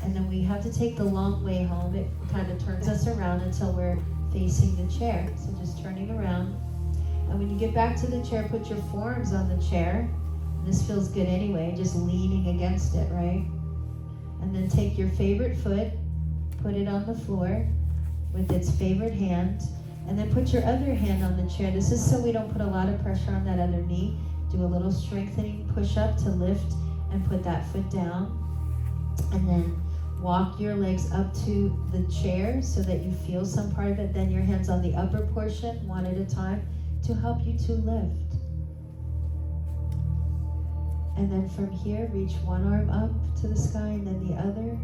And then we have to take the long way home. It kind of turns us around until we're facing the chair. So just turning around. And when you get back to the chair, put your forearms on the chair. This feels good anyway, just leaning against it, right? And then take your favorite foot, put it on the floor with its favorite hand, and then put your other hand on the chair. This is so we don't put a lot of pressure on that other knee. Do a little strengthening push up to lift and put that foot down. And then walk your legs up to the chair so that you feel some part of it. Then your hands on the upper portion, one at a time, to help you to lift. And then from here, reach one arm up to the sky and then the other.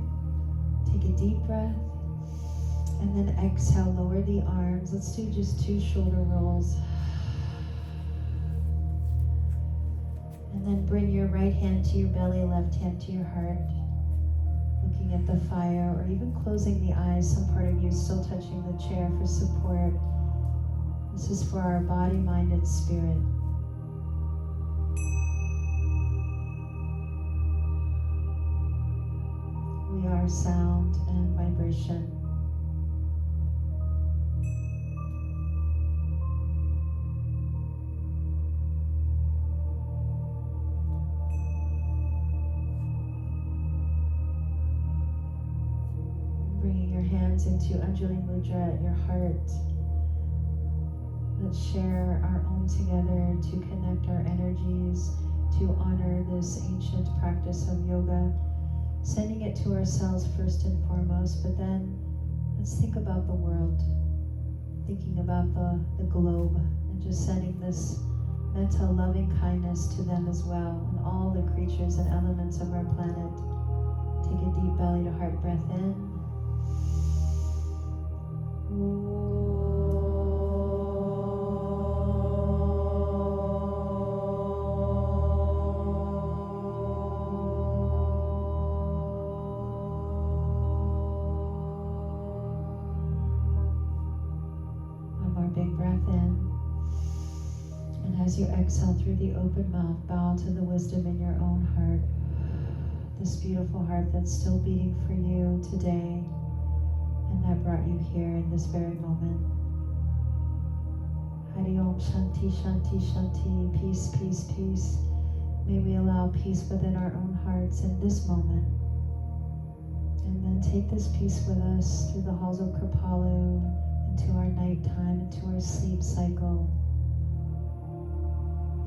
Take a deep breath. And then exhale, lower the arms. Let's do just 2 shoulder rolls. And then bring your right hand to your belly, left hand to your heart. Looking at the fire or even closing the eyes. Some part of you is still touching the chair for support. This is for our body, mind, and spirit. We are sound and vibration. Bringing your hands into Anjali Mudra at your heart. Let's share our own together to connect our energies, to honor this ancient practice of yoga, sending it to ourselves first and foremost, but then let's think about the world, thinking about the globe, and just sending this metta, loving kindness to them as well, and all the creatures and elements of our planet. Take a deep belly to heart breath in. as you exhale through the open mouth, bow to the wisdom in your own heart. This beautiful heart that's still beating for you today and that brought you here in this very moment. Hari Om Shanti Shanti Shanti. Peace, peace, peace. May we allow peace within our own hearts in this moment. And then take this peace with us through the halls of Kripalu, into our nighttime, into our sleep cycle.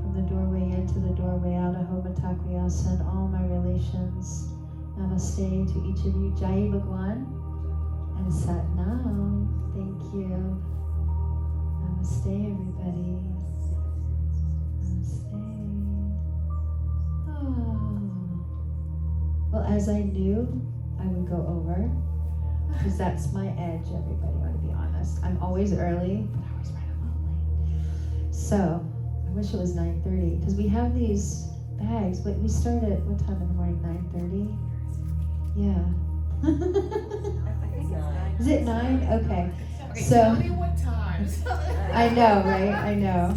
From the doorway in to the doorway out, Ahom Atakwiyasa, and all my relations. Namaste to each of you. Jai Bhagwan and Sat Nam. Thank you. Namaste, everybody. Namaste. Oh. Well, as I knew I would go over, because that's my edge, everybody, I want to be honest. I'm always early, but I always run a little late. So, I wish it was 9:30, because we have these bags, but we start at what time in the morning, 9:30? Yeah. I think it's 9. Is it 9? Okay. Okay, So, tell me what times. I know, right? I know.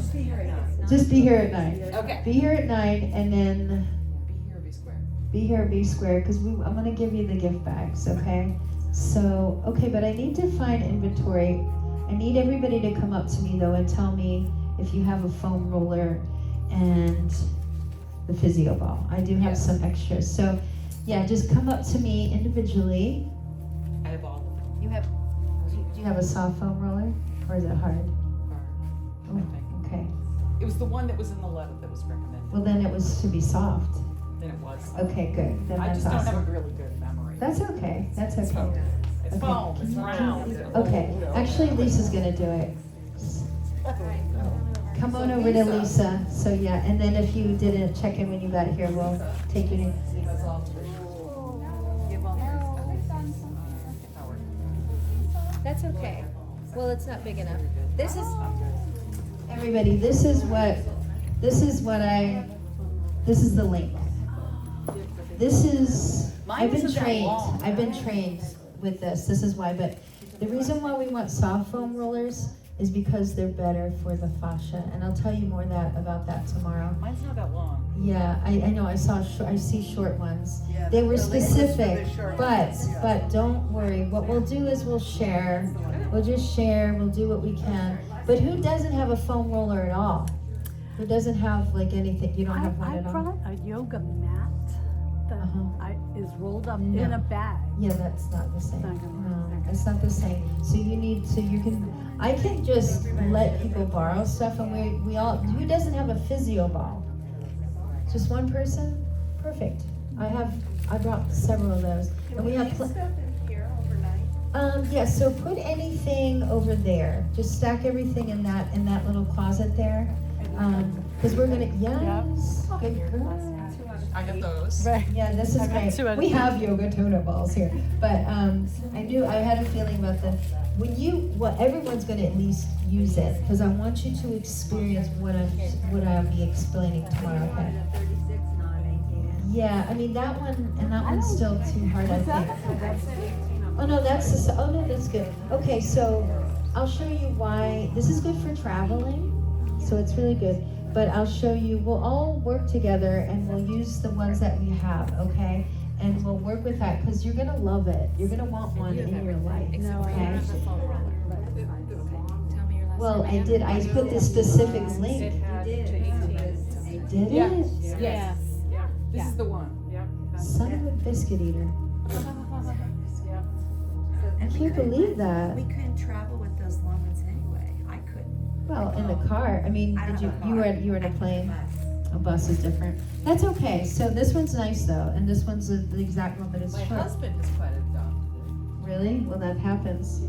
Just be here at 9. Okay. Be here at 9, and then Be here, be square. be here, be square, because I'm going to give you the gift bags, okay? So, okay, but I need to find inventory. I need everybody to come up to me, though, and tell me if you have a foam roller and the physio ball. I do have Yes. some extras. So, yeah, just come up to me individually. I have all You have, do you have a soft foam roller, or is it hard? of them. Oh, okay. It was the one that was in the letter that was recommended. Well, then it should be soft. Then it was. Okay, good. Then I that's just don't have awesome. a really good memory. That's okay. That's It's okay. foam. It's Okay. foam. It's round. Okay. Actually, Lisa's gonna do it. Come on over to Lisa. So yeah, and then if you didn't check in when you got here, we'll take you to. That's okay. Well, it's not big enough. This is everybody. This is the link. This is. Mine isn't that trained. long. I've been trained with this. This is why. But the reason why we want soft foam rollers is because they're better for the fascia, and I'll tell you more about that tomorrow. Mine's not that long. Yeah, I know. I see short ones. Yeah, They were the link was for specific, the short but ones, yeah. but don't worry. What we'll do is we'll share. We'll just share. We'll do what we can. But who doesn't have a foam roller at all? Who doesn't have like anything? You don't have one I at all? brought a yoga mat that is rolled up No. in a bag. Yeah, that's not the same. Not gonna No, work. it's not the same. So I can just let people borrow stuff, and we all. Who doesn't have a physio ball? Just one person? Perfect. I brought several of those, and we have. Stuff in here overnight. Yeah. So put anything over there. Just stack everything in that little closet there, because we're gonna. Yes. Good girl. I got those. Right. Yeah, this is I got great. two at a We time. have yoga tone-up balls here, but I had a feeling about everyone's going to at least use it, because I want you to experience what I'll be explaining tomorrow. Okay? Yeah, I mean that one and that one's still too hard, I think. Oh no, that's good. Okay, so I'll show you why this is good for traveling. So it's really good. But I'll show you, we'll all work together and we'll use the ones that we have, okay? And we'll work with that, because you're gonna love it. You're gonna want one in your life, No, I okay? have a foam roller. Well, I put this specific link. Did Yeah. it? Yeah. This is the one. Son of a biscuit eater. I can't believe that. We couldn't travel with those long ones anyway. I couldn't. Well, in the car, I mean, I don't you have a were car. in a plane? But A bus is different. That's okay. So this one's nice though, and this one's the exact one, but it's My short. husband is quite adopted. Really? Well, that happens.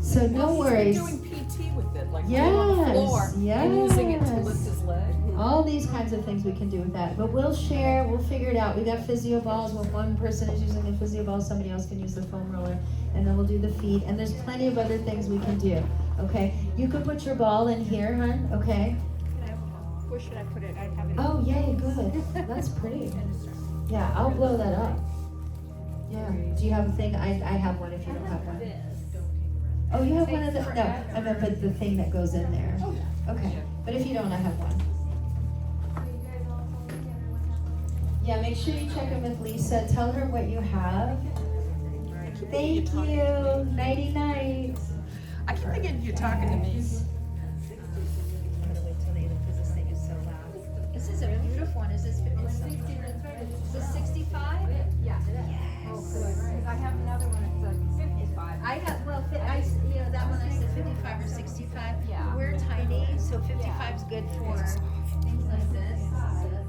So no Well, worries. he's been doing PT with it, like laying on the floor and using it to Yes. lift his leg. All these kinds of things we can do with that. But we'll share, we'll figure it out. We got physio balls. When one person is using the physio ball, somebody else can use the foam roller. And then we'll do the feet. And there's plenty of other things we can do. Okay? You can put your ball in here, hon. Okay? Where should I put it? I have it. Oh, yay, good. That's pretty. Yeah, I'll blow that up. Yeah. Do you have a thing? I have one if you don't have one. Oh, you have one of the, no, I meant but the thing that goes in there. Okay. But if you don't, I have one. Yeah, make sure you check in with Lisa. Tell her what you have. Thank you. Nighty night. I keep thinking you're talking to me. I'm gonna wait till the end because this thing is so loud. This is a beautiful one. Is this 65? Yeah. Yes. I have another one that's 55. I have, well, that one I said 55 or 65. Yeah. We're tiny, so 55 is good for things like this.